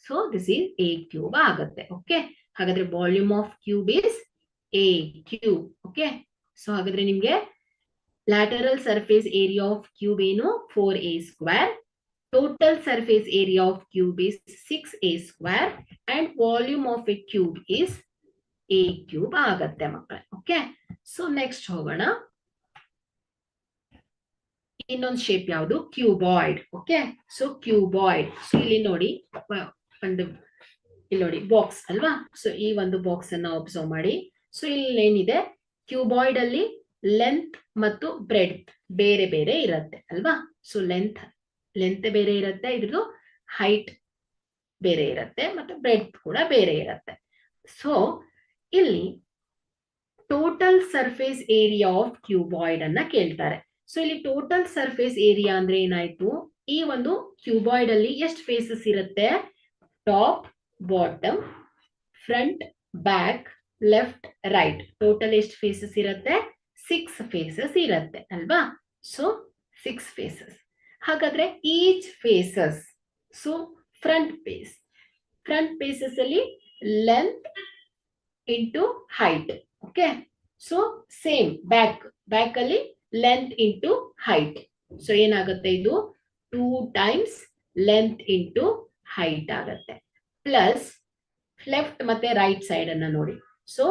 So this is A cube ಆಗುತ್ತೆ. ಓಕೆ, ಹಾಗಾದ್ರೆ volume of cube is a cube. Okay, so ಹಾಗಾದ್ರೆ ನಿಮ್ಗೆ lateral surface area of cube ಏನು 4a², total surface area of cube is 6a² and volume of a cube is a³ ಆಗತ್ತೆ ಮಕ್ಕಳೇ. ಓಕೆ, ಸೊ ನೆಕ್ಸ್ಟ್ ಹೋಗೋಣ. ಇನ್ನೊಂದು ಶೇಪ್ ಯಾವುದು cuboid. Okay, so cuboid. So ಇಲ್ಲಿ ನೋಡಿ ಇಲ್ಲಿ ನೋಡಿ ಬಾಕ್ಸ್ ಅಲ್ವಾ. ಸೊ ಈ ಒಂದು ಬಾಕ್ಸ್ ಅನ್ನ ಅಬ್ಸರ್ವ್ ಮಾಡಿ. ಸೊ ಇಲ್ಲಿ ಏನಿದೆ ಕ್ಯೂಬಾಯ್ಡ್ ಅಲ್ಲಿ ಲೆಂತ್ ಮತ್ತು ಬ್ರೆಡ್ತ್ ಬೇರೆ ಬೇರೆ ಇರುತ್ತೆ ಅಲ್ವಾ. ಸೊ ಲೆಂತ್ ಬೇರೆ ಇರುತ್ತೆ, ಇದ್ರದ್ದು ಹೈಟ್ ಬೇರೆ ಇರುತ್ತೆ ಮತ್ತು ಬ್ರೆಡ್ತ್ ಕೂಡ ಬೇರೆ ಇರುತ್ತೆ. ಸೊ ಇಲ್ಲಿ total surface area of cuboid ಅನ್ನ ಕೇಳ್ತಾರೆ. ಸೊ ಇಲ್ಲಿ ಟೋಟಲ್ ಸರ್ಫೇಸ್ ಏರಿಯಾ ಅಂದ್ರೆ ಏನಾಯ್ತು, ಈ ಒಂದು ಕ್ಯೂಬಾಯ್ಡ್ ಅಲ್ಲಿ ಎಷ್ಟು ಫೇಸಸ್ ಇರುತ್ತೆ, top, bottom, front, back, left, right, total ಎಷ್ಟು ಫೇಸಸ್ ಇರುತ್ತೆ 6 ಫೇಸಸ್ ಇರುತ್ತೆ ಅಲ್ವಾ. So 6 faces. ಹಾಗಾದ್ರೆ each faces, so front faces ಅಲ್ಲಿ length into height. Okay, so same back ಅಲ್ಲಿ ಲೆಂತ್ ಇಂಟು ಹೈಟ್. ಸೊ ಏನಾಗುತ್ತೆ ಇದು 2 ಟೈಮ್ಸ್ ಲೆಂತ್ ಇಂಟು ಹೈಟ್ ಆಗುತ್ತೆ. ಪ್ಲಸ್ ಲೆಫ್ಟ್ ಮತ್ತೆ ರೈಟ್ ಸೈಡ್ ಅನ್ನ ನೋಡಿ. So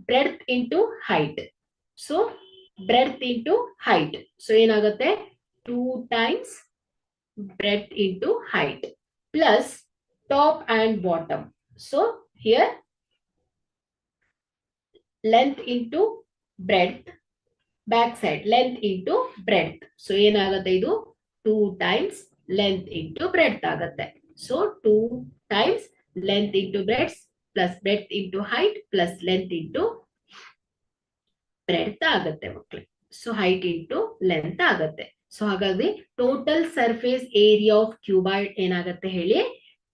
breadth into height. So breadth into height. So ಏನಾಗುತ್ತೆ 2 times breadth into height plus top and bottom. So here length into breadth, back side length into breadth. So ಏನಾಗುತ್ತೆ ಇದು 2 ಟೈಮ್ಸ್ ಲೆಂತ್ ಇಂಟು ಬ್ರೆಡ್ತ್ ಆಗುತ್ತೆ. So 2 times length into breadth plus breadth into height plus length into breadth ಆಗುತ್ತೆ ಮಕ್ಕಳೇ. ಸೊ ಹೈಟ್ ಇಂಟು ಲೆಂತ್ ಆಗುತ್ತೆ. ಸೊ ಹಾಗಾಗಿ total surface area of cuboid ಏನಾಗುತ್ತೆ ಹೇಳಿ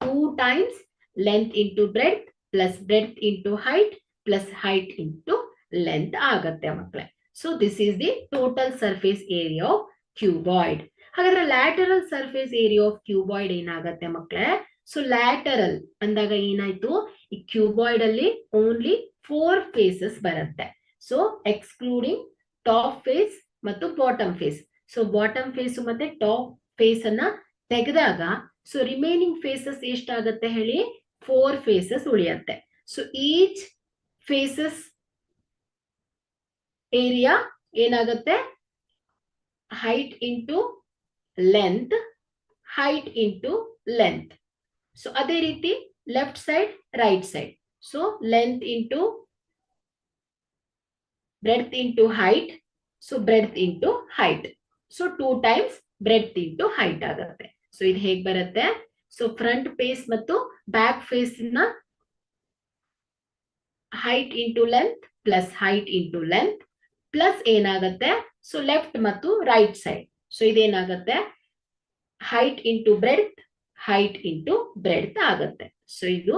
2 times length into breadth plus breadth into height plus height into length ಆಗುತ್ತೆ ಮಕ್ಕಳೇ. So this is the total surface area of cuboid. ಹಾಗಾದ್ರೆ lateral surface area of cuboid ಏನಾಗುತ್ತೆ ಮಕ್ಕಳೇ, ಸೊ ಲ್ಯಾಟರಲ್ ಅಂದಾಗ ಏನಾಯ್ತು, ಈ ಕ್ಯೂಬಾಯ್ಡ್ ಅಲ್ಲಿ ಓನ್ಲಿ 4 ಫೇಸಸ್ ಬರುತ್ತೆ. ಸೊ ಎಕ್ಸ್ಕ್ಲೂಡಿಂಗ್ ಟಾಪ್ ಫೇಸ್ ಮತ್ತು bottom face. So bottom face ಮತ್ತೆ ಟಾಪ್ ಫೇಸ್ ಅನ್ನ ತೆಗೆದಾಗ ಸೊ ರಿಮೈನಿಂಗ್ ಫೇಸಸ್ ಎಷ್ಟಾಗತ್ತೆ ಹೇಳಿ 4 ಫೇಸಸ್ ಉಳಿಯುತ್ತೆ. ಸೊ ಈಚ್ ಫೇಸಸ್ ಏರಿಯಾ ಏನಾಗುತ್ತೆ height into length, height into length. So ಅದೇ ರೀತಿ left side right side. So length into breadth into height, so breadth into height. So 2 times breadth into height ಆಗುತ್ತೆ. ಸೊ ಇದು ಹೇಗೆ ಬರುತ್ತೆ, ಸೊ ಫ್ರಂಟ್ ಫೇಸ್ ಮತ್ತು ಬ್ಯಾಕ್ ಫೇಸ್ ನ height into length plus height into length plus ಏನಾಗುತ್ತೆ, ಸೊ ಲೆಫ್ಟ್ ಮತ್ತು ರೈಟ್ ಸೈಡ್. ಸೊ ಇದೇನಾಗುತ್ತೆ height into breadth, height into breadth ಆಗುತ್ತೆ. ಸೊ ಇದು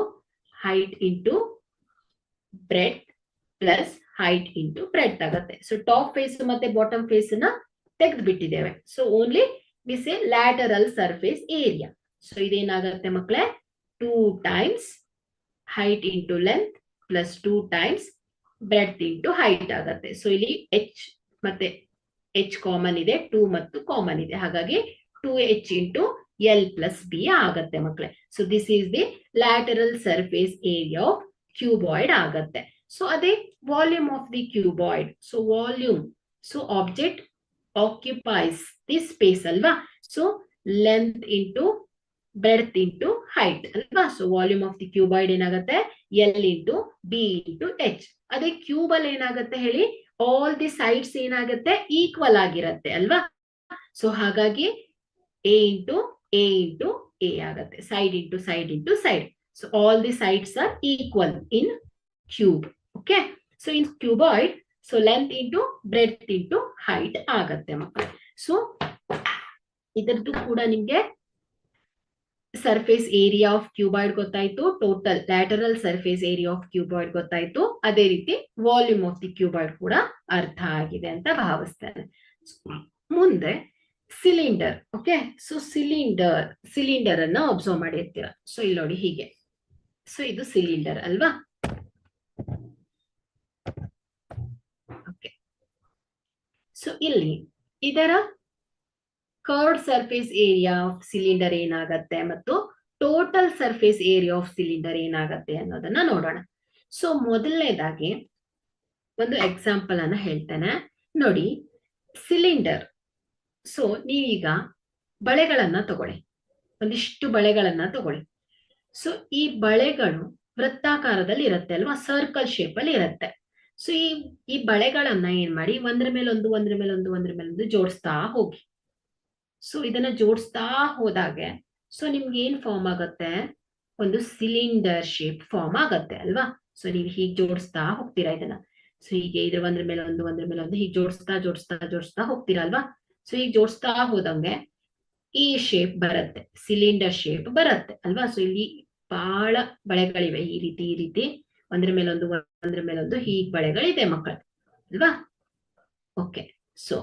height into breadth plus height into breadth ಆಗುತ್ತೆ. ಸೊ ಟಾಪ್ ಫೇಸ್ ಮತ್ತೆ ಬಾಟಮ್ ಫೇಸ್ ನ ತೆಗೆದು ಬಿಟ್ಟಿದ್ದೇವೆ. So only this a lateral surface area. So ಇದೇನಾಗುತ್ತೆ ಮಕ್ಕಳೇ 2 times height into length plus 2 times breadth into height ಆಗುತ್ತೆ. ಸೊ ಇಲ್ಲಿ ಎಚ್ ಮತ್ತೆ ಎಚ್ ಕಾಮನ್ ಇದೆ, 2 ಮತ್ತು ಕಾಮನ್ ಇದೆ, ಹಾಗಾಗಿ 2h into L plus B ಆಗತ್ತೆ ಮಕ್ಕಳೇ. So this is the lateral surface area of cuboid ಆಗತ್ತೆ. ಸೊ ಅದೇ volume of the cuboid. So volume, so object occupies the space ಅಲ್ವಾ. So length into breadth into height ಅಲ್ವಾ. So volume of the cuboid ಏನಾಗುತ್ತೆ L into B into H. ಅದೇ ಕ್ಯೂಬ್ ಅಲ್ಲಿ ಏನಾಗುತ್ತೆ ಹೇಳಿ ಆಲ್ ದಿ ಸೈಡ್ಸ್ ಏನಾಗುತ್ತೆ ಈಕ್ವಲ್ ಆಗಿರುತ್ತೆ ಅಲ್ವಾ. ಸೊ ಹಾಗಾಗಿ A into A into A ಆಗತ್ತೆ, side into side into side. So all the sides are equal in cube. Okay, so in cuboid, so length into breadth into height ಆಗತ್ತೆ ಮಕ್ಕಳು. ಸೊ ಇದರದ್ದು ಕೂಡ ನಿಮ್ಗೆ ಸರ್ಫೇಸ್ ಏರಿಯಾ ಆಫ್ ಕ್ಯೂಬಾಯ್ಡ್ ಗೊತ್ತಾಯ್ತು, total lateral surface area of cuboid ಗೊತ್ತಾಯ್ತು, ಅದೇ ರೀತಿ ವಾಲ್ಯೂಮ್ ಆಫ್ ದಿ ಕ್ಯೂಬಾಯ್ಡ್ ಕೂಡ ಅರ್ಥ ಆಗಿದೆ ಅಂತ ಭಾವಿಸ್ತೇನೆ. ಮುಂದೆ ಸಿಲಿಂಡರ್. ಓಕೆ, ಸೊ ಸಿಲಿಂಡರ್ ಅನ್ನ ಅಬ್ಸರ್ವ್ ಮಾಡಿರ್ತೀರ. ಸೊ ಇಲ್ಲಿ ನೋಡಿ ಹೀಗೆ, ಸೊ ಇದು ಸಿಲಿಂಡರ್ ಅಲ್ವಾ? ಓಕೆ, ಸೊ ಇಲ್ಲಿ ಇದರ curved surface area of cylinder ಏನಾಗತ್ತೆ ಮತ್ತು total surface area of cylinder ಏನಾಗತ್ತೆ ಅನ್ನೋದನ್ನ ನೋಡೋಣ. ಸೊ ಮೊದಲನೇದಾಗಿ ಒಂದು ಎಕ್ಸಾಂಪಲ್ ಅನ್ನ ಹೇಳ್ತೇನೆ ನೋಡಿ. ಸಿಲಿಂಡರ್, ಸೊ ನೀವೀಗ ಬಳೆಗಳನ್ನ ತಗೊಳ್ಳಿ, ಒಂದಿಷ್ಟು ಬಳೆಗಳನ್ನ ತಗೊಳ್ಳಿ. ಸೊ ಈ ಬಳೆಗಳು ವೃತ್ತಾಕಾರದಲ್ಲಿ ಇರುತ್ತೆ ಅಲ್ವಾ, ಸರ್ಕಲ್ ಶೇಪ್ ಅಲ್ಲಿ ಇರುತ್ತೆ. ಸೊ ಈ ಬಳೆಗಳನ್ನ ಏನ್ ಮಾಡಿ, ಒಂದ್ರ ಮೇಲೊಂದು ಒಂದ್ರ ಮೇಲೊಂದು ಒಂದ್ರ ಮೇಲೊಂದು ಜೋಡಿಸ್ತಾ ಹೋಗಿ. ಸೊ ಇದನ್ನ ಜೋಡಿಸ್ತಾ ಹೋದಾಗೆ ಸೊ ನಿಮ್ಗೆ ಏನ್ ಫಾರ್ಮ್ ಆಗತ್ತೆ, ಒಂದು ಸಿಲಿಂಡರ್ ಶೇಪ್ ಫಾರ್ಮ್ ಆಗತ್ತೆ ಅಲ್ವಾ? ಸೊ ನೀವು ಹೀಗೆ ಜೋಡಿಸ್ತಾ ಹೋಗ್ತೀರಾ ಇದನ್ನ. ಸೊ ಹೀಗೆ ಇದ್ರ ಒಂದ್ರ ಮೇಲೆ ಒಂದು ಹೀಗೆ ಜೋಡಿಸ್ತಾ ಜೋಡಿಸ್ತಾ ಜೋಡಿಸ್ತಾ ಹೋಗ್ತೀರಾ ಅಲ್ವಾ? ಸೊ ಈಗ ಜೋಡಿಸ್ತಾ ಹೋದಂಗೆ ಈ ಶೇಪ್ ಬರುತ್ತೆ, ಸಿಲಿಂಡರ್ ಶೇಪ್ ಬರುತ್ತೆ ಅಲ್ವಾ? ಸೊ ಇಲ್ಲಿ ಬಹಳ ಬಳೆಗಳಿವೆ, ಈ ರೀತಿ ಒಂದ್ರ ಮೇಲೊಂದು ಹೀಗೆ ಬಳೆಗಳಿದೆ ಮಕ್ಕಳು ಅಲ್ವಾ? ಓಕೆ, ಸೊ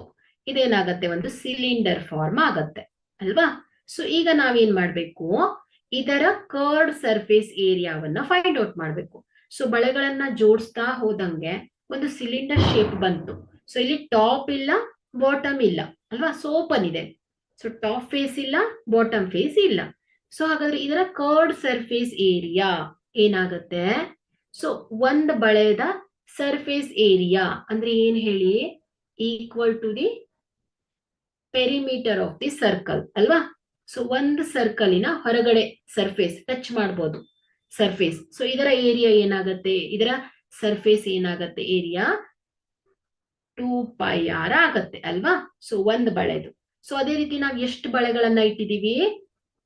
ಇದೇನಾಗತ್ತೆ, ಒಂದು ಸಿಲಿಂಡರ್ ಫಾರ್ಮ್ ಆಗತ್ತೆ ಅಲ್ವಾ? ಸೊ ಈಗ ನಾವೇನ್ ಮಾಡ್ಬೇಕು, ಇದರ ಕರ್ವ್ಡ್ ಸರ್ಫೇಸ್ ಏರಿಯಾವನ್ನ ಫೈಂಡ್ ಔಟ್ ಮಾಡ್ಬೇಕು. ಸೊ ಬಳೆಗಳನ್ನ ಜೋಡಿಸ್ತಾ ಹೋದಂಗೆ ಒಂದು ಸಿಲಿಂಡರ್ ಶೇಪ್ ಬಂತು. ಸೊ ಇಲ್ಲಿ ಟಾಪ್ ಇಲ್ಲ, ಬಾಟಮ್ ಇಲ್ಲ ಅಲ್ವಾ? ಸೊ ಓಪನ್ ಇದೆ. ಸೊ ಟಾಪ್ ಫೇಸ್ ಇಲ್ಲ, ಬಾಟಮ್ ಫೇಸ್ ಇಲ್ಲ. ಸೊ ಹಾಗಾದ್ರೆ ಇದರ ಕರ್ವ್ಡ್ ಸರ್ಫೇಸ್ ಏರಿಯಾ ಏನಾಗತ್ತೆ, ಸೊ ಒಂದ್ ಬಳೆದ ಸರ್ಫೇಸ್ ಏರಿಯಾ ಅಂದ್ರೆ ಏನ್ ಹೇಳಿ, equal to the perimeter of the circle ಅಲ್ವಾ? ಸೊ ಒಂದು ಸರ್ಕಲಿನ ಹೊರಗಡೆ ಸರ್ಫೇಸ್ ಟಚ್ ಮಾಡ್ಬೋದು ಸರ್ಫೇಸ್. ಸೊ ಇದರ ಏರಿಯಾ ಏನಾಗತ್ತೆ, ಇದರ ಸರ್ಫೇಸ್ ಏನಾಗತ್ತೆ, ಏರಿಯಾ 2πr ಆಗತ್ತೆ ಅಲ್ವಾ? ಸೊ ಒಂದ್ ಬಳೆದು. ಸೊ ಅದೇ ರೀತಿ ನಾವು ಎಷ್ಟು ಬಳೆಗಳನ್ನ ಇಟ್ಟಿದೀವಿ,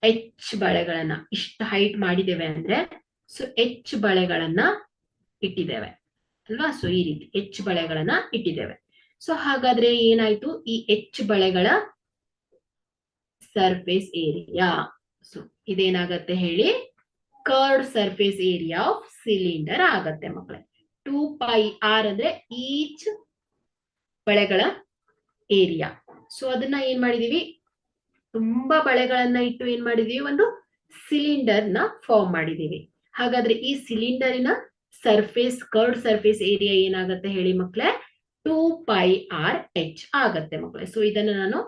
h ಬಳೆಗಳನ್ನ ಇಷ್ಟು ಹೈಟ್ ಮಾಡಿದ್ದೇವೆ ಅಂದ್ರೆ ಸೊ h ಬಳೆಗಳನ್ನ ಇಟ್ಟಿದ್ದೇವೆ ಅಲ್ವಾ? ಸೊ ಈ ರೀತಿ h ಬಳೆಗಳನ್ನ ಇಟ್ಟಿದ್ದೇವೆ. ಸೊ ಹಾಗಾದ್ರೆ ಏನಾಯ್ತು, ಈ h ಬಳೆಗಳ ಸರ್ಫೇಸ್ ಏರಿಯಾ, ಸೊ ಇದೇನಾಗತ್ತೆ ಹೇಳಿ, curved surface area of cylinder ಆಗತ್ತೆ ಮಕ್ಕಳೇ. 2πr ಅಂದ್ರೆ ಈಚ್ ಬಳೆಗಳ ಏರಿಯಾ. ಸೊ ಅದನ್ನ ಏನ್ ಮಾಡಿದೀವಿ, ತುಂಬಾ ಬಳೆಗಳನ್ನ ಇಟ್ಟು ಏನ್ ಮಾಡಿದೀವಿ, ಒಂದು ಸಿಲಿಂಡರ್ ನ ಫಾರ್ಮ್ ಮಾಡಿದೀವಿ. ಹಾಗಾದ್ರೆ ಈ ಸಿಲಿಂಡರಿನ ಸರ್ಫೇಸ್ ಕರ್ವ್ಡ್ ಸರ್ಫೇಸ್ ಏರಿಯಾ ಏನಾಗತ್ತೆ ಹೇಳಿ ಮಕ್ಕಳೇ, 2πrh ಆಗತ್ತೆ ಮಕ್ಕಳೇ. ಸೊ ಇದನ್ನ ನಾನು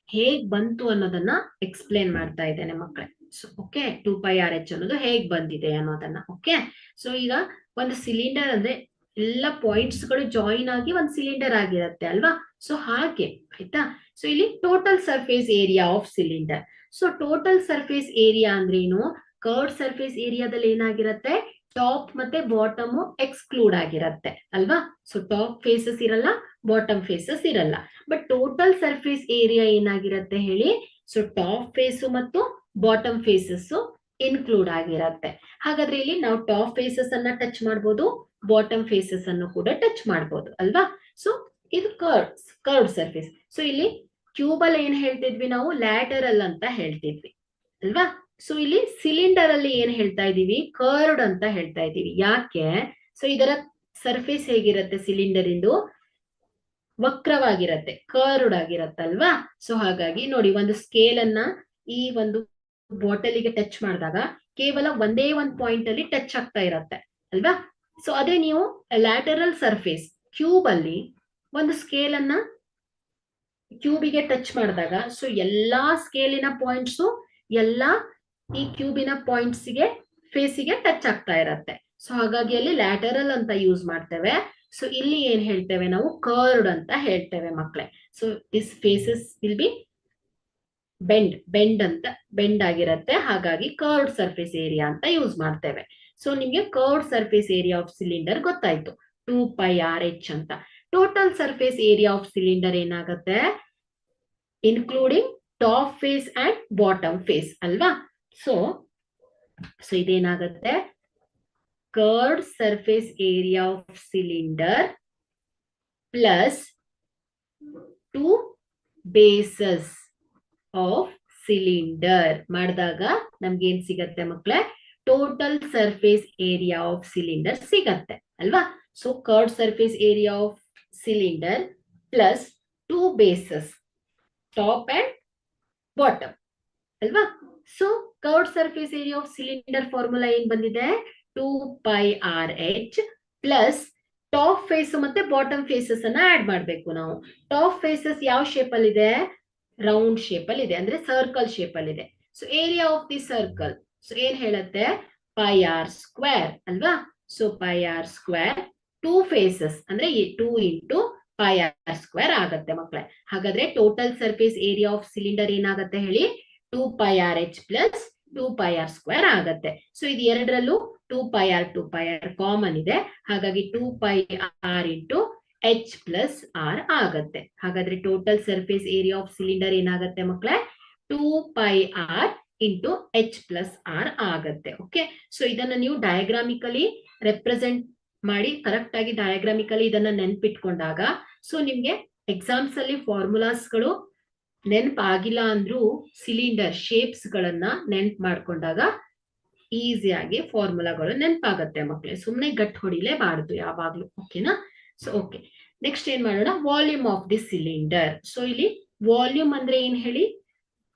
ಹೇಗ್ ಬಂತು ಅನ್ನೋದನ್ನ ಎಕ್ಸ್ಪ್ಲೇನ್ ಮಾಡ್ತಾ ಇದ್ದೇನೆ ಮಕ್ಕಳೇ. ಸೊ ಓಕೆ, 2πrh ಅನ್ನೋದು ಹೇಗ್ ಬಂದಿದೆ ಅನ್ನೋದನ್ನ. ಓಕೆ, ಸೊ ಈಗ ಒಂದು ಸಿಲಿಂಡರ್ ಅಂದ್ರೆ ಎಲ್ಲ ಪಾಯಿಂಟ್ಸ್ ಗಳು ಜಾಯಿನ್ ಆಗಿ ಒಂದು ಸಿಲಿಂಡರ್ ಆಗಿರುತ್ತೆ ಅಲ್ವಾ? ಸೊ ಹಾಗೆ ಆಯ್ತಾ. ಸೊ ಇಲ್ಲಿ total surface area of cylinder. So total surface area ಅಂದ್ರೆ ಏನು, ಕರ್ವ್ಡ್ ಸರ್ಫೇಸ್ ಏರಿಯಾದಲ್ಲಿ ಏನಾಗಿರುತ್ತೆ, ಟಾಪ್ ಮತ್ತೆ ಬಾಟಮ್ ಎಕ್ಸ್ಕ್ಲೂಡ್ ಆಗಿರತ್ತೆ ಅಲ್ವಾ? ಸೊ ಟಾಪ್ ಫೇಸಸ್ ಇರಲ್ಲ, ಬಾಟಮ್ ಫೇಸಸ್ ಇರಲ್ಲ. ಬಟ್ ಟೋಟಲ್ ಸರ್ಫೇಸ್ ಏರಿಯಾ ಏನಾಗಿರತ್ತೆ ಹೇಳಿ, ಸೊ ಟಾಪ್ ಫೇಸ್ ಮತ್ತು ಬಾಟಮ್ ಫೇಸಸ್ ಇನ್ಕ್ಲೂಡ್ ಆಗಿರತ್ತೆ. ಹಾಗಾದ್ರೆ ಇಲ್ಲಿ ನಾವು ಟಾಪ್ ಫೇಸಸ್ ಅನ್ನ ಟಚ್ ಮಾಡ್ಬೋದು, ಬಾಟಮ್ ಫೇಸಸ್ ಅನ್ನು ಕೂಡ ಟಚ್ ಮಾಡ್ಬೋದು ಅಲ್ವಾ? ಸೊ ಇದು ಕರ್ವ್ಡ್ ಸರ್ಫೇಸ್. ಸೊ ಇಲ್ಲಿ ಕ್ಯೂಬ್ ಅಲ್ಲಿ ಏನ್ ಹೇಳ್ತಿದ್ವಿ ನಾವು, ಲ್ಯಾಟರಲ್ ಅಂತ ಹೇಳ್ತಿದ್ವಿ ಅಲ್ವಾ? ಸೊ ಇಲ್ಲಿ ಸಿಲಿಂಡರ್ ಅಲ್ಲಿ ಏನ್ ಹೇಳ್ತಾ ಇದೀವಿ, ಕರ್ವ್ಡ್ ಅಂತ ಹೇಳ್ತಾ ಇದೀವಿ. ಯಾಕೆ, ಸೊ ಇದರ ಸರ್ಫೇಸ್ ಹೇಗಿರತ್ತೆ, ಸಿಲಿಂಡರ್ ಇಂದು ವಕ್ರವಾಗಿರತ್ತೆ, ಕರ್ವ್ಡ್ ಆಗಿರತ್ತಲ್ವಾ? ಸೊ ಹಾಗಾಗಿ ನೋಡಿ, ಒಂದು ಸ್ಕೇಲ್ ಅನ್ನ ಈ ಒಂದು ಬಾಟಲಿಗೆ ಟಚ್ ಮಾಡಿದಾಗ ಕೇವಲ ಒಂದೇ ಒಂದು ಪಾಯಿಂಟ್ ಅಲ್ಲಿ ಟಚ್ ಆಗ್ತಾ ಇರತ್ತೆ ಅಲ್ವಾ? ಸೊ ಅದೇ ನೀವು ಲ್ಯಾಟರಲ್ ಸರ್ಫೇಸ್ ಕ್ಯೂಬ್ ಅಲ್ಲಿ ಒಂದು ಸ್ಕೇಲ್ ಅನ್ನ ಕ್ಯೂಬಿಗೆ ಟಚ್ ಮಾಡಿದಾಗ ಸೊ ಎಲ್ಲಾ ಸ್ಕೇಲಿನ ಪಾಯಿಂಟ್ಸ್ ಎಲ್ಲಾ ಈ ಕ್ಯೂಬಿನ ಪಾಯಿಂಟ್ಸ್ಗೆ ಫೇಸಿಗೆ ಟಚ್ ಆಗ್ತಾ ಇರತ್ತೆ. ಸೊ ಹಾಗಾಗಿ ಅಲ್ಲಿ ಲ್ಯಾಟರಲ್ ಅಂತ ಯೂಸ್ ಮಾಡ್ತೇವೆ. ಸೊ ಇಲ್ಲಿ ಏನ್ ಹೇಳ್ತೇವೆ ನಾವು, ಕರ್ವ್ಡ್ ಅಂತ ಹೇಳ್ತೇವೆ ಮಕ್ಕಳೇ. So this faces will be bend ಆಗಿರತ್ತೆ, ಹಾಗಾಗಿ ಕರ್ವ್ಡ್ ಸರ್ಫೇಸ್ ಏರಿಯಾ ಅಂತ ಯೂಸ್ ಮಾಡ್ತೇವೆ. ಸೊ ನಿಮ್ಗೆ curved surface area of cylinder ಗೊತ್ತಾಯ್ತು, 2πrh ಅಂತ. Total surface area of cylinder ಏನಾಗತ್ತೆ, including top face and bottom face ಅಲ್ವಾ. ಸೊ ಇದೇನಾಗುತ್ತೆ, curved surface area of cylinder plus 2 bases of cylinder ಮಾಡಿದಾಗ ನಮ್ಗೆ ಏನ್ ಸಿಗತ್ತೆ ಮಕ್ಕಳೇ, total surface area of cylinder ಸಿಗತ್ತೆ ಅಲ್ವಾ. So curved surface area of cylinder plus 2 bases top and bottom ಅಲ್ವಾ. So curved surface area of cylinder formula ಏನ್ ಬಂದಿದೆ, 2πRH ಪ್ಲಸ್ ಟಾಪ್ ಫೇಸ್ ಮತ್ತೆ ಬಾಟಮ್ ಫೇಸಸ್ ಅನ್ನ ಆಡ್ ಮಾಡ್ಬೇಕು ನಾವು. ಟಾಪ್ ಫೇಸಸ್ ಯಾವ ಶೇಪ್ ಅಲ್ಲಿ ಇದೆ, ರೌಂಡ್ ಶೇಪ್ ಅಲ್ಲಿ ಇದೆ, ಅಂದ್ರೆ ಸರ್ಕಲ್ ಶೇಪ್ ಅಲ್ಲಿ ಇದೆ. So area of the circle so ಏನ್ ಹೇಳುತ್ತೆ, πr² ಅಲ್ವಾ. ಸೊ πr², 2 ಫೇಸಸ್ ಅಂದ್ರೆ 2 ಇಂಟು πr² ಆಗತ್ತೆ ಮಕ್ಕಳೇ. ಹಾಗಾದ್ರೆ total surface area of cylinder ಏನಾಗತ್ತೆ ಹೇಳಿ, 2πRH ಪ್ಲಸ್ 2πr² ಆಗತ್ತೆ. ಸೊ ಇದು ಎರಡರಲ್ಲೂ 2πr ಕಾಮನ್ ಇದೆ, ಹಾಗಾಗಿ 2πr into H plus R ಆಗತ್ತೆ. ಹಾಗಾದ್ರೆ total surface area of cylinder ಏನಾಗತ್ತೆ ಮಕ್ಕಳೇ, 2πr into H plus R ಆಗತ್ತೆ. ಓಕೆ, ಸೊ ಇದನ್ನ ನೀವು ಡಯಾಗ್ರಾಮಿಕಲಿ ರೆಪ್ರೆಸೆಂಟ್ ಮಾಡಿ ಕರೆಕ್ಟ್ ಆಗಿ ಡಯಾಗ್ರಾಮಿಕಲಿ ಇದನ್ನ ನೆನ್ಪಿಟ್ಕೊಂಡಾಗ, ಸೊ ನಿಮ್ಗೆ ಎಕ್ಸಾಮ್ಸ್ ಅಲ್ಲಿ ಫಾರ್ಮುಲಾಸ್ಗಳು ನೆನಪಾಗಿಲ್ಲ ಅಂದ್ರೂ ಸಿಲಿಂಡರ್ ಶೇಪ್ಸ್ ಗಳನ್ನ ನೆನ್ಪ್ ಮಾಡ್ಕೊಂಡಾಗ ಈಸಿಯಾಗಿ ಫಾರ್ಮುಲಾಗಳು ನೆನಪಾಗತ್ತೆ ಮಕ್ಕಳೇ. ಸುಮ್ನೆ ಗಟ್ ಹೊಡಿಲೇಬಾರ್ದು ಯಾವಾಗ್ಲೂ, ಓಕೆನಾ. ಸೊ ಓಕೆ, ನೆಕ್ಸ್ಟ್ ಏನ್ ಮಾಡೋಣ, volume of the cylinder. So ಇಲ್ಲಿ ವಾಲ್ಯೂಮ್ ಅಂದ್ರೆ ಏನ್ ಹೇಳಿ,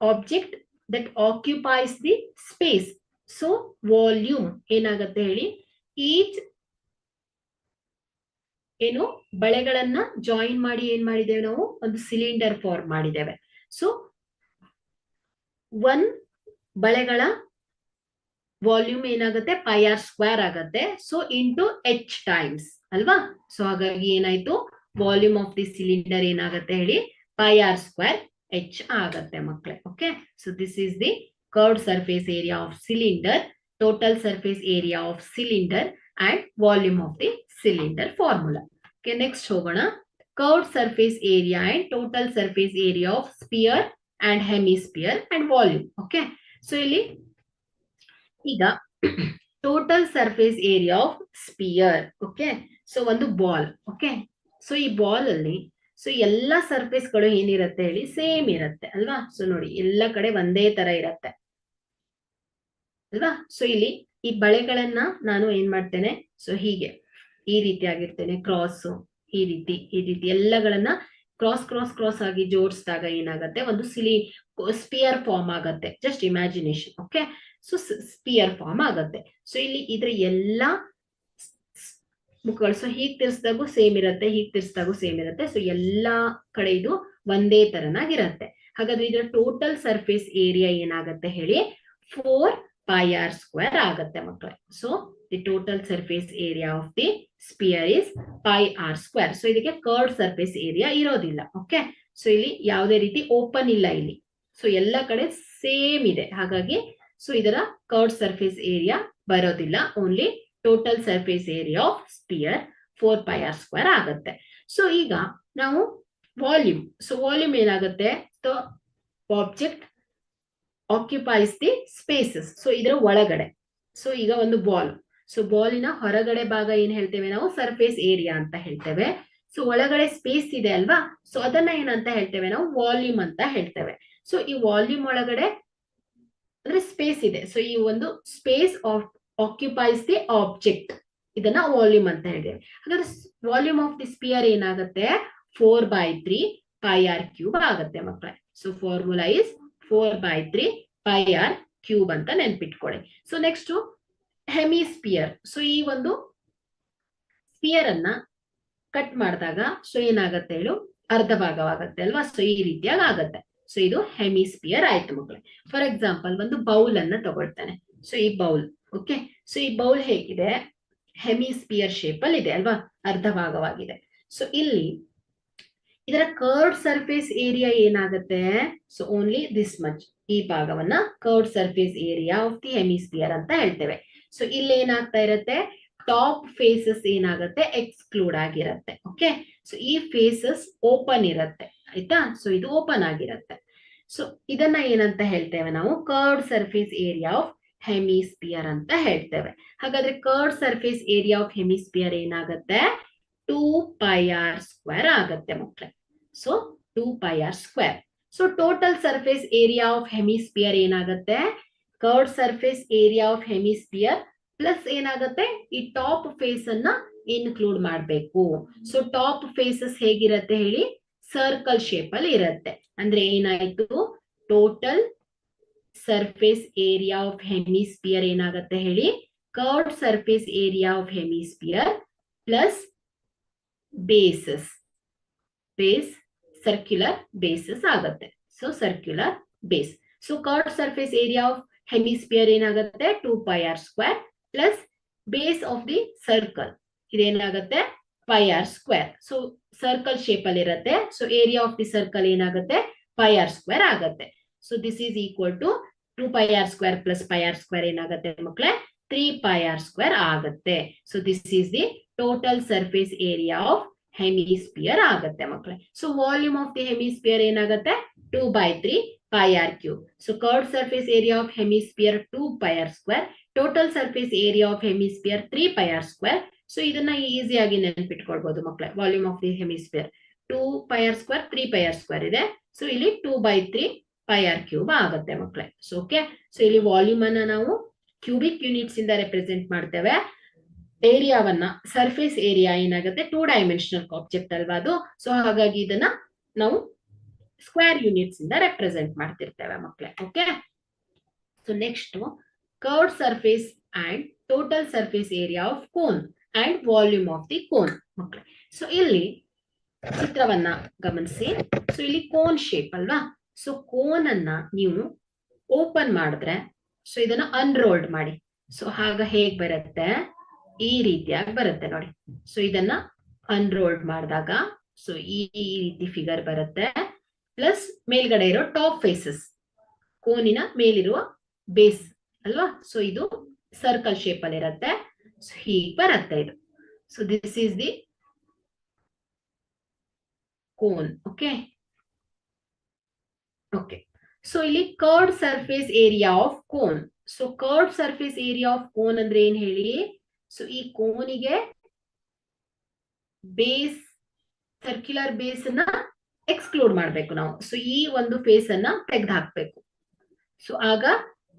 object that occupies the space. So volume ಏನಾಗತ್ತೆ ಹೇಳಿ, ಈಚ್ ಏನು ಬಳೆಗಳನ್ನ ಜಾಯಿನ್ ಮಾಡಿ ಏನ್ ಮಾಡಿದ್ದೇವೆ ನಾವು, ಒಂದು ಸಿಲಿಂಡರ್ ಫಾರ್ಮ್ ಮಾಡಿದ್ದೇವೆ. ಸೊ 1 ಬಳೆಗಳ ವಾಲ್ಯೂಮ್ ಏನಾಗುತ್ತೆ, πr² ಆಗತ್ತೆ. ಸೊ ಇಂಟು H ಟೈಮ್ಸ್ ಅಲ್ವಾ. ಸೊ ಹಾಗಾಗಿ ಏನಾಯ್ತು, ವಾಲ್ಯೂಮ್ ಆಫ್ ದಿ ಸಿಲಿಂಡರ್ ಏನಾಗತ್ತೆ ಹೇಳಿ, πr² H ಆಗತ್ತೆ ಮಕ್ಕಳೇ. Okay, so this is the curved surface area of cylinder, total surface area of cylinder and volume of the cylinder formula. Okay, next ಹೋಗೋಣ, curved surface area and total surface area of sphere and hemisphere and volume. Okay, so ಇಲ್ಲಿ ಈಗ total surface area of sphere. Okay, so ಒಂದು ಬಾಲ್. ಓಕೆ, ಸೊ ಈ ಬಾಲ್ ಅಲ್ಲಿ ಸೊ ಎಲ್ಲಾ ಸರ್ಫೇಸ್ ಗಳು ಏನಿರುತ್ತೆ ಹೇಳಿ, ಸೇಮ್ ಇರುತ್ತೆ ಅಲ್ವಾ. ಸೊ ನೋಡಿ ಎಲ್ಲ ಕಡೆ ಒಂದೇ ತರ ಇರತ್ತೆ ಅಲ್ವಾ. ಸೊ ಇಲ್ಲಿ ಈ ಬಳೆಗಳನ್ನ ನಾನು ಏನ್ ಮಾಡ್ತೇನೆ, ಸೊ ಹೀಗೆ ಈ ರೀತಿ ಆಗಿರ್ತೇನೆ, ಕ್ರಾಸ್ ಈ ರೀತಿ ಎಲ್ಲಗಳನ್ನ ಕ್ರಾಸ್ ಆಗಿ ಜೋಡಿಸಿದಾಗ ಏನಾಗತ್ತೆ, ಒಂದು ಸ್ಪಿಯರ್ ಫಾರ್ಮ್ ಆಗತ್ತೆ. Just imagination. Okay, so sphere form ಆಗತ್ತೆ. ಸೊ ಇಲ್ಲಿ ಇದ್ರ ಎಲ್ಲಾ ಮುಖಗಳು ಸೊ ಹೀಗ್ ತಿರ್ಸಿದಾಗೂ ಸೇಮ್ ಇರುತ್ತೆ, ಹೀಗ್ ತಿರ್ಸಿದಾಗೂ ಸೇಮ್ ಇರುತ್ತೆ. ಸೊ ಎಲ್ಲಾ ಕಡೆ ಇದು ಒಂದೇ ತರನಾಗಿರತ್ತೆ. ಹಾಗಾದ್ರೆ ಇದರ ಟೋಟಲ್ ಸರ್ಫೇಸ್ ಏರಿಯಾ ಏನಾಗತ್ತೆ ಹೇಳಿ, 4πr² ಆಗತ್ತೆ ಮಕ್ಕಳೇ. So the total surface area of the spear is πr². So ಇದಕ್ಕೆ ಕರ್ವ್ಡ್ ಸರ್ಫೇಸ್ ಏರಿಯಾ ಇರೋದಿಲ್ಲ. ಓಕೆ, ಸೊ ಇಲ್ಲಿ ಯಾವುದೇ ರೀತಿ ಓಪನ್ ಇಲ್ಲ ಇಲ್ಲಿ. ಸೊ ಎಲ್ಲ ಕಡೆ ಸೇಮ್ ಇದೆ, ಹಾಗಾಗಿ ಸೊ ಇದರ ಕರ್ವ್ಡ್ ಸರ್ಫೇಸ್ ಏರಿಯಾ ಬರೋದಿಲ್ಲ. Only total surface area of spear 4πr² ಆಗತ್ತೆ. ಸೊ ಈಗ ನಾವು ವಾಲ್ಯೂಮ್, ಸೊ ವಾಲ್ಯೂಮ್ ಏನಾಗುತ್ತೆ, object occupies the spaces. So ಇದರ ಒಳಗಡೆ, ಸೊ ಈಗ ಒಂದು ಬಾಲ್, ಸೊ ಬಾಲಿನ ಹೊರಗಡೆ ಭಾಗ ಏನ್ ಹೇಳ್ತೇವೆ ನಾವು, ಸರ್ಫೇಸ್ ಏರಿಯಾ ಅಂತ ಹೇಳ್ತೇವೆ. ಸೊ ಒಳಗಡೆ ಸ್ಪೇಸ್ ಇದೆ ಅಲ್ವಾ, ಸೊ ಅದನ್ನ ಏನಂತ ಹೇಳ್ತೇವೆ ನಾವು, ವಾಲ್ಯೂಮ್ ಅಂತ ಹೇಳ್ತೇವೆ. ಸೊ ಈ ವಾಲ್ಯೂಮ್ ಒಳಗಡೆ ಅಂದ್ರೆ ಸ್ಪೇಸ್ ಇದೆ. ಸೊ ಈ ಒಂದು ಸ್ಪೇಸ್ ಆಕ್ಯುಪೈಸ್ ದಿ ಆಬ್ಜೆಕ್ಟ್, ಇದನ್ನ ವಾಲ್ಯೂಮ್ ಅಂತ ಹೇಳ್ತೇವೆ. ಹಾಗಾದ್ರೆ ವಾಲ್ಯೂಮ್ ಆಫ್ ದಿ ಸ್ಪಿಯರ್ ಏನಾಗುತ್ತೆ, 4/3πr³ ಆಗತ್ತೆ ಮಕ್ಕಳೇ. ಸೊ ಫಾರ್ಮುಲಾ ಇಸ್ 4/3πr³ ಅಂತ ನೆನ್ಪಿಟ್ಕೊಳ್ಳಿ. So next hemisphere. ಸೊ ಈ ಒಂದು ಸ್ಪಿಯರ್ ಅನ್ನ ಕಟ್ ಮಾಡಿದಾಗ ಸೊ ಏನಾಗತ್ತೆ ಹೇಳು, ಅರ್ಧ ಭಾಗವಾಗತ್ತೆ ಅಲ್ವಾ. ಸೊ ಈ ರೀತಿಯಾಗಿ ಆಗತ್ತೆ. ಸೊ ಇದು ಹೆಮಿಸ್ಪಿಯರ್ ಆಯ್ತು ಮಕ್ಕಳೇ. ಫಾರ್ ಎಕ್ಸಾಂಪಲ್ ಒಂದು ಬೌಲ್ ಅನ್ನ ತಗೊಳ್ತಾನೆ. ಸೊ ಈ ಬೌಲ್, ಓಕೆ, ಸೊ ಈ ಬೌಲ್ ಹೇಗಿದೆ, ಹೆಮಿಸ್ಪಿಯರ್ ಶೇಪ್ ಅಲ್ಲಿ ಇದೆ ಅಲ್ವಾ, ಅರ್ಧ ಭಾಗವಾಗಿದೆ. ಸೊ ಇಲ್ಲಿ ಇದರ ಕರ್ವ್ಡ್ ಸರ್ಫೇಸ್ ಏರಿಯಾ ಏನಾಗುತ್ತೆ, ಸೊ ಓನ್ಲಿ ದಿಸ್ ಮಚ್, ಈ ಭಾಗವನ್ನ curved surface area of the hemisphere ಅಂತ ಹೇಳ್ತೇವೆ. ಸೊ ಇಲ್ಲಿ ಏನಾಗ್ತಾ ಇರುತ್ತೆ, ಟಾಪ್ ಫೇಸಸ್ ಏನಾಗುತ್ತೆ ಎಕ್ಸ್ಕ್ಲೂಡ್ ಆಗಿರುತ್ತೆ. ಓಕೆ, ಸೊ ಈ ಫೇಸಸ್ ಓಪನ್ ಇರುತ್ತೆ ಆಯ್ತಾ. ಸೊ ಇದು ಓಪನ್ ಆಗಿರುತ್ತೆ. ಸೊ ಇದನ್ನ ಏನಂತ ಹೇಳ್ತೇವೆ ನಾವು, curved surface area of hemisphere ಅಂತ ಹೇಳ್ತೇವೆ. ಹಾಗಾದ್ರೆ curved surface area of hemisphere ಏನಾಗುತ್ತೆ, 2πr² ಆಗತ್ತೆ ಮಕ್ಕಳೇ. So 2πr². So total surface area of hemisphere ಏನಾಗುತ್ತೆ, curved surface area of hemisphere plus ಏನಾಗುತ್ತೆ, ಈ ಟಾಪ್ ಫೇಸ್ ಅನ್ನ ಇನ್ಕ್ಲೂಡ್ ಮಾಡಬೇಕು. ಸೊ ಟಾಪ್ ಫೇಸಸ್ ಹೇಗಿರತ್ತೆ ಹೇಳಿ, ಸರ್ಕಲ್ ಶೇಪ್ ಅಲ್ಲಿ ಇರುತ್ತೆ. ಅಂದ್ರೆ ಏನಾಯ್ತು, total surface area of hemisphere ಏನಾಗುತ್ತೆ ಹೇಳಿ, curved surface area of hemisphere plus bases, base circular basis ಆಗತ್ತೆ. So circular base. So curved surface area of hemisphere ಏನಾಗುತ್ತೆ, 2πr² plus base of the circle ಇದೇನಾಗುತ್ತೆ πr². ಸೊ ಸರ್ಕಲ್ ಶೇಪ್ ಅಲ್ಲಿ ಇರುತ್ತೆ. So area of the circle ಏನಾಗುತ್ತೆ, πr² ಆಗತ್ತೆ. So this is equal to 2πr² plus πr² ಏನಾಗುತ್ತೆ ಮಕ್ಕಳೇ, 3πr² ಆಗತ್ತೆ. So this is the total surface area of hemisphere ಆಗತ್ತೆ ಮಕ್ಕಳೇ. So volume of the hemisphere ಏನಾಗುತ್ತೆ, 2/3πr³. So curved surface area of hemisphere 2πr², total surface area of hemisphere 3πr². So ಇದನ್ನ ಈಸಿಯಾಗಿ ನೆನಪಿಟ್ಕೊಳ್ಬಹುದು ಮಕ್ಕಳೇ. Volume of the hemisphere 2πr², 3πr² ಇದೆ. ಸೊ ಇಲ್ಲಿ 2/3πr³ ಆಗುತ್ತೆ ಮಕ್ಕಳೇ. ಸೊ ಓಕೆ, ಸೊ ಇಲ್ಲಿ ವಾಲ್ಯೂಮ್ ಅನ್ನ ನಾವು ಕ್ಯೂಬಿಕ್ ಯೂನಿಟ್ಸ್ ಇಂದ ರೆಪ್ರೆಸೆಂಟ್ ಮಾಡ್ತೇವೆ. ಏರಿಯಾವನ್ನ, ಸರ್ಫೇಸ್ ಏರಿಯಾ ಏನಾಗುತ್ತೆ 2 ಡೈಮೆನ್ಷನಲ್ ಆಬ್ಜೆಕ್ಟ್ ಅಲ್ವಾ ಅದು. ಸೊ ಹಾಗಾಗಿ ಇದನ್ನ ನಾವು ಸ್ಕ್ವೇರ್ ಯೂನಿಟ್ಸ್ ಇಂದ ರೆಪ್ರೆಸೆಂಟ್ ಮಾಡ್ತಿರ್ತೇವೆ ಮಕ್ಕಳೇ. Okay, so next curved surface and total surface area of cone and volume of the cone ಮಕ್ಕಳೇ. ಸೊ ಇಲ್ಲಿ ಚಿತ್ರವನ್ನ ಗಮನಿಸಿ. ಸೊ ಇಲ್ಲಿ ಕೋನ್ ಶೇಪ್ ಅಲ್ವಾ. ಸೊ ಕೋನ್ ಅನ್ನ ನೀವು ಓಪನ್ ಮಾಡಿದ್ರೆ, ಸೊ ಇದನ್ನ ಅನ್ರೋಲ್ಡ್ ಮಾಡಿ. ಸೊ ಆಗ ಹೇಗ್ ಬರುತ್ತೆ, ಈ ರೀತಿಯಾಗಿ ಬರುತ್ತೆ ನೋಡಿ. ಸೊ ಇದನ್ನ ಅನ್ರೋಲ್ಡ್ ಮಾಡಿದಾಗ ಸೊ ಈ ರೀತಿ ಫಿಗರ್ ಬರುತ್ತೆ. ಪ್ಲಸ್ ಮೇಲ್ಗಡೆ ಇರೋ ಟಾಪ್ ಫೇಸಸ್, ಕೋನಿನ ಮೇಲಿರುವ ಬೇಸ್ ಅಲ್ವಾ. ಸೊ ಇದು ಸರ್ಕಲ್ ಶೇಪ್ ಅಲ್ಲಿ ಇರುತ್ತೆ. ಸೊ ಹೀಗೆ ಬರುತ್ತೆ ಇದು. So this is the cone. Okay okay, so ಇಲ್ಲಿ curved surface area of cone. So curved surface area of cone ಅಂದ್ರೆ ಏನ್ ಹೇಳಿ, ಸೊ ಈ ಕೋನಿಗೆ ಬೇಸ್, ಸರ್ಕ್ಯುಲರ್ ಬೇಸ್ ಅನ್ನ ಎಕ್ಸ್ಕ್ಲೂಡ್ ಮಾಡ್ಬೇಕು ನಾವು. ಸೊ ಈ ಒಂದು ಫೇಸ್ ಅನ್ನ ತೆಗೆದು ಹಾಕ್ಬೇಕು. ಸೊ ಆಗ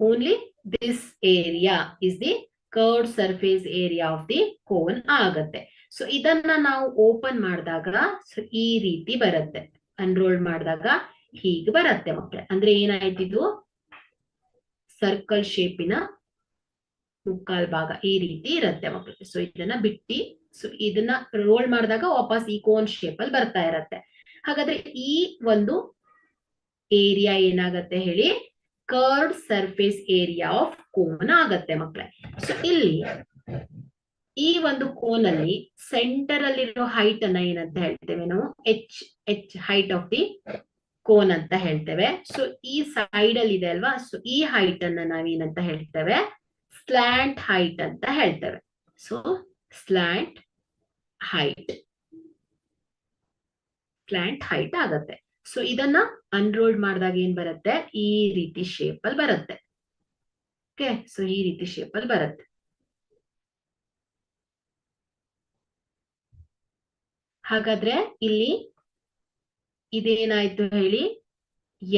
only this area is the curved surface area of the cone ಆಗತ್ತೆ. ಸೊ ಇದನ್ನ ನಾವು ಓಪನ್ ಮಾಡಿದಾಗ ಸೊ ಈ ರೀತಿ ಬರುತ್ತೆ. ಅನ್ರೋಲ್ ಮಾಡಿದಾಗ ಹೀಗೆ ಬರುತ್ತೆ ಮಕ್ಕಳೇ. ಅಂದ್ರೆ ಏನಾಯ್ತು, ಇದು ಸರ್ಕಲ್ ಶೇಪಿನ ಮುಕ್ಕಾಲ್ ಭಾಗ ಈ ರೀತಿ ಇರುತ್ತೆ ಮಕ್ಕಳಿಗೆ. ಸೊ ಇದನ್ನ ಬಿಟ್ಟಿ, ಸೊ ಇದನ್ನ ರೋಲ್ ಮಾಡಿದಾಗ ವಾಪಸ್ ಈ ಕೋನ್ ಶೇಪ್ ಅಲ್ಲಿ ಬರ್ತಾ ಇರತ್ತೆ. ಹಾಗಾದ್ರೆ ಈ ಒಂದು ಏರಿಯಾ ಏನಾಗತ್ತೆ ಹೇಳಿ, curved surface area of cone ಆಗತ್ತೆ ಮಕ್ಕಳೇ. ಸೊ ಇಲ್ಲಿ ಈ ಒಂದು ಕೋನ್ ಅಲ್ಲಿ ಸೆಂಟರ್ ಅಲ್ಲಿರೋ ಹೈಟ್ ಅನ್ನ ಏನಂತ ಹೇಳ್ತೇವೆ ನಾವು, H height of the cone ಅಂತ ಹೇಳ್ತೇವೆ. ಸೊ ಈ ಸೈಡ್ ಅಲ್ಲಿ ಇದೆ ಅಲ್ವಾ. ಸೊ ಈ ಹೈಟ್ ಅನ್ನ ನಾವೇನಂತ ಹೇಳ್ತೇವೆ, ಸ್ಲ್ಯಾಂಟ್ ಹೈಟ್ ಅಂತ ಹೇಳ್ತೇವೆ. So slant height, slant height ಆಗತ್ತೆ. ಸೊ ಇದನ್ನ ಅನ್ರೋಲ್ಡ್ ಮಾಡಿದಾಗ ಏನ್ ಬರುತ್ತೆ, ಈ ರೀತಿ ಶೇಪ್ ಅಲ್ಲಿ ಬರುತ್ತೆ. ಓಕೆ, ಸೊ ಈ ರೀತಿ ಶೇಪ್ ಅಲ್ಲಿ ಬರುತ್ತೆ. ಹಾಗಾದ್ರೆ ಇಲ್ಲಿ ಇದೇನಾಯ್ತು ಹೇಳಿ,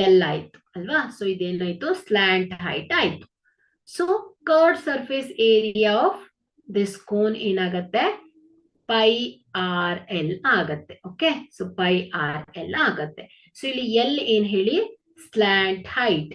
ಎಲ್ ಆಯ್ತು ಅಲ್ವಾ. ಸೊ ಇದೇನಾಯ್ತು, ಸ್ಲ್ಯಾಂಟ್ ಹೈಟ್ ಆಯ್ತು. So curved surface area of this cone ಏನಾಗತ್ತೆ, πrl ಆಗತ್ತೆ. ಓಕೆ, ಸೊ πrl ಆಗತ್ತೆ. ಸೊ ಇಲ್ಲಿ ಎಲ್ ಏನ್ ಹೇಳಿ, slant height.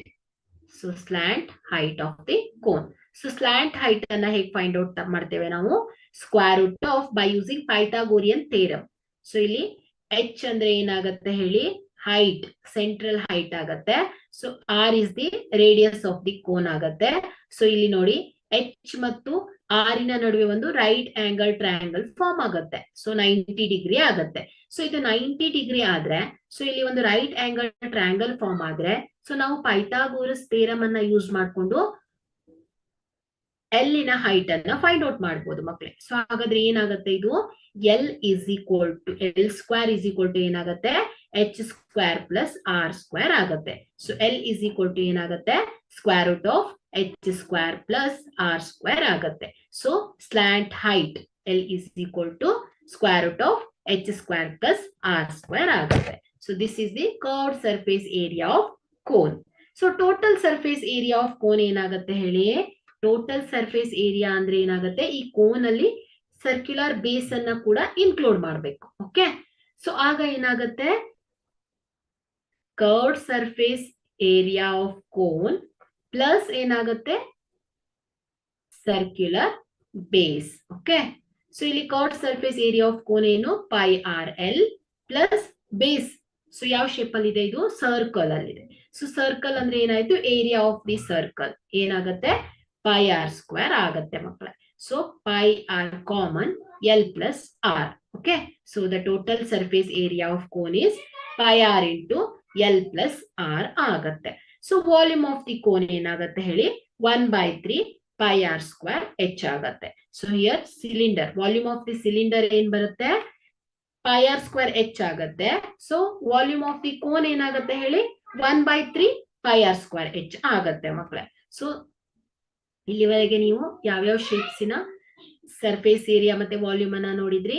So slant height of the cone. So slant height ಅನ್ನ ಹೇಗೆ ಫೈಂಡ್ ಔಟ್ ಮಾಡ್ತೇವೆ ನಾವು, square root of by using Pythagorean theorem. So ಇಲ್ಲಿ ಎಚ್ ಅಂದ್ರೆ ಏನಾಗತ್ತೆ ಹೇಳಿ, ಹೈಟ್, ಸೆಂಟ್ರಲ್ ಹೈಟ್ ಆಗತ್ತೆ. So R is the radius of the cone ಆಗತ್ತೆ. ಸೊ ಇಲ್ಲಿ ನೋಡಿ, ಎಚ್ ಮತ್ತು ಆರಿನ ನಡುವೆ ಒಂದು ರೈಟ್ ಆಂಗಲ್ ಟ್ರಯಾಂಗಲ್ ಫಾರ್ಮ್ ಆಗುತ್ತೆ. ಸೊ 90 ಡಿಗ್ರಿ ಆಗತ್ತೆ. ಸೊ ಇದು 90 ಡಿಗ್ರಿ ಆದ್ರೆ, ಸೊ ಇಲ್ಲಿ ಒಂದು ರೈಟ್ ಆಂಗಲ್ ಟ್ರಯಾಂಗಲ್ ಫಾರ್ಮ್ ಆದ್ರೆ, ಸೊ ನಾವು ಪೈಥಾಗೋರಸ್ ಥಿಯರಮ್ ಅನ್ನ ಯೂಸ್ ಮಾಡ್ಕೊಂಡು ಎಲ್ಲಿನ ಹೈಟ್ ಅನ್ನ ಫೈಂಡ್ ಔಟ್ ಮಾಡಬಹುದು ಮಕ್ಕಳೇ. ಸೊ ಹಾಗಾದ್ರೆ ಏನಾಗುತ್ತೆ ಇದು L square is equal to ಏನಾಗುತ್ತೆ H square plus R square ಆಗುತ್ತೆ. So L is equal to ಏನಾಗುತ್ತೆ square root of H square plus R square ಆಗುತ್ತೆ. So slant height L is equal to square root of H square plus R square ಆಗುತ್ತೆ. So this is the curved surface area of cone. So total surface area of cone ಏನಾಗುತ್ತೆ ಹೇಳಿ. ಟೋಟಲ್ ಸರ್ಫೇಸ್ ಏರಿಯಾ ಅಂದ್ರೆ ಏನಾಗುತ್ತೆ ಈ ಕೋನ್ ಅಲ್ಲಿ ಸರ್ಕ್ಯುಲರ್ ಬೇಸ್ ಅನ್ನ ಕೂಡ ಇನ್ಕ್ಲೂಡ್ ಮಾಡಬೇಕು. ಓಕೆ, ಸೊ ಆಗ ಏನಾಗುತ್ತೆ curved surface area of cone plus ಏನಾಗುತ್ತೆ ಸರ್ಕ್ಯುಲರ್ ಬೇಸ್. ಓಕೆ, ಸೊ ಇಲ್ಲಿ curved surface area of cone ಏನು pi R L plus base. So ಯಾವ ಶೇಪ್ ಅಲ್ಲಿ ಇದೆ ಇದು ಸರ್ಕಲ್ ಅಲ್ಲಿ ಇದೆ. ಸೊ ಸರ್ಕಲ್ ಅಂದ್ರೆ ಏನಾಯ್ತು ಏರಿಯಾ ಆಫ್ ದಿ ಸರ್ಕಲ್ ಏನಾಗುತ್ತೆ ಪೈ ಆರ್ ಸ್ಕ್ವೇರ್ ಆಗುತ್ತೆ ಮಕ್ಕಳೇ. So pi R common L plus R. Okay, so the total surface area of cone is pi R into L plus R ಆಗುತ್ತೆ. So volume of the cone ಏನಾಗುತ್ತೆ ಹೇಳಿ 1/3 ಪೈ ಆರ್ ಸ್ಕ್ವೇರ್ ಎಚ್ ಆಗುತ್ತೆ. So here cylinder volume of the cylinder ಏನ್ ಬರುತ್ತೆ ಪೈ ಆರ್ ಸ್ಕ್ವೇರ್ ಎಚ್ ಆಗುತ್ತೆ. So volume of the cone ಏನಾಗುತ್ತೆ ಹೇಳಿ 1/3 ಪೈ ಆರ್ ಸ್ಕ್ವೇರ್ ಎಚ್ ಆಗುತ್ತೆ ಮಕ್ಕಳೇ. ಸೊ ಇಲ್ಲಿವರೆಗೆ ನೀವು ಯಾವ್ಯಾವ ಶೇಪ್ಸಿನ ಸರ್ಫೇಸ್ ಏರಿಯಾ ಮತ್ತೆ ವಾಲ್ಯೂಮ್ ಅನ್ನ ನೋಡಿದ್ರಿ.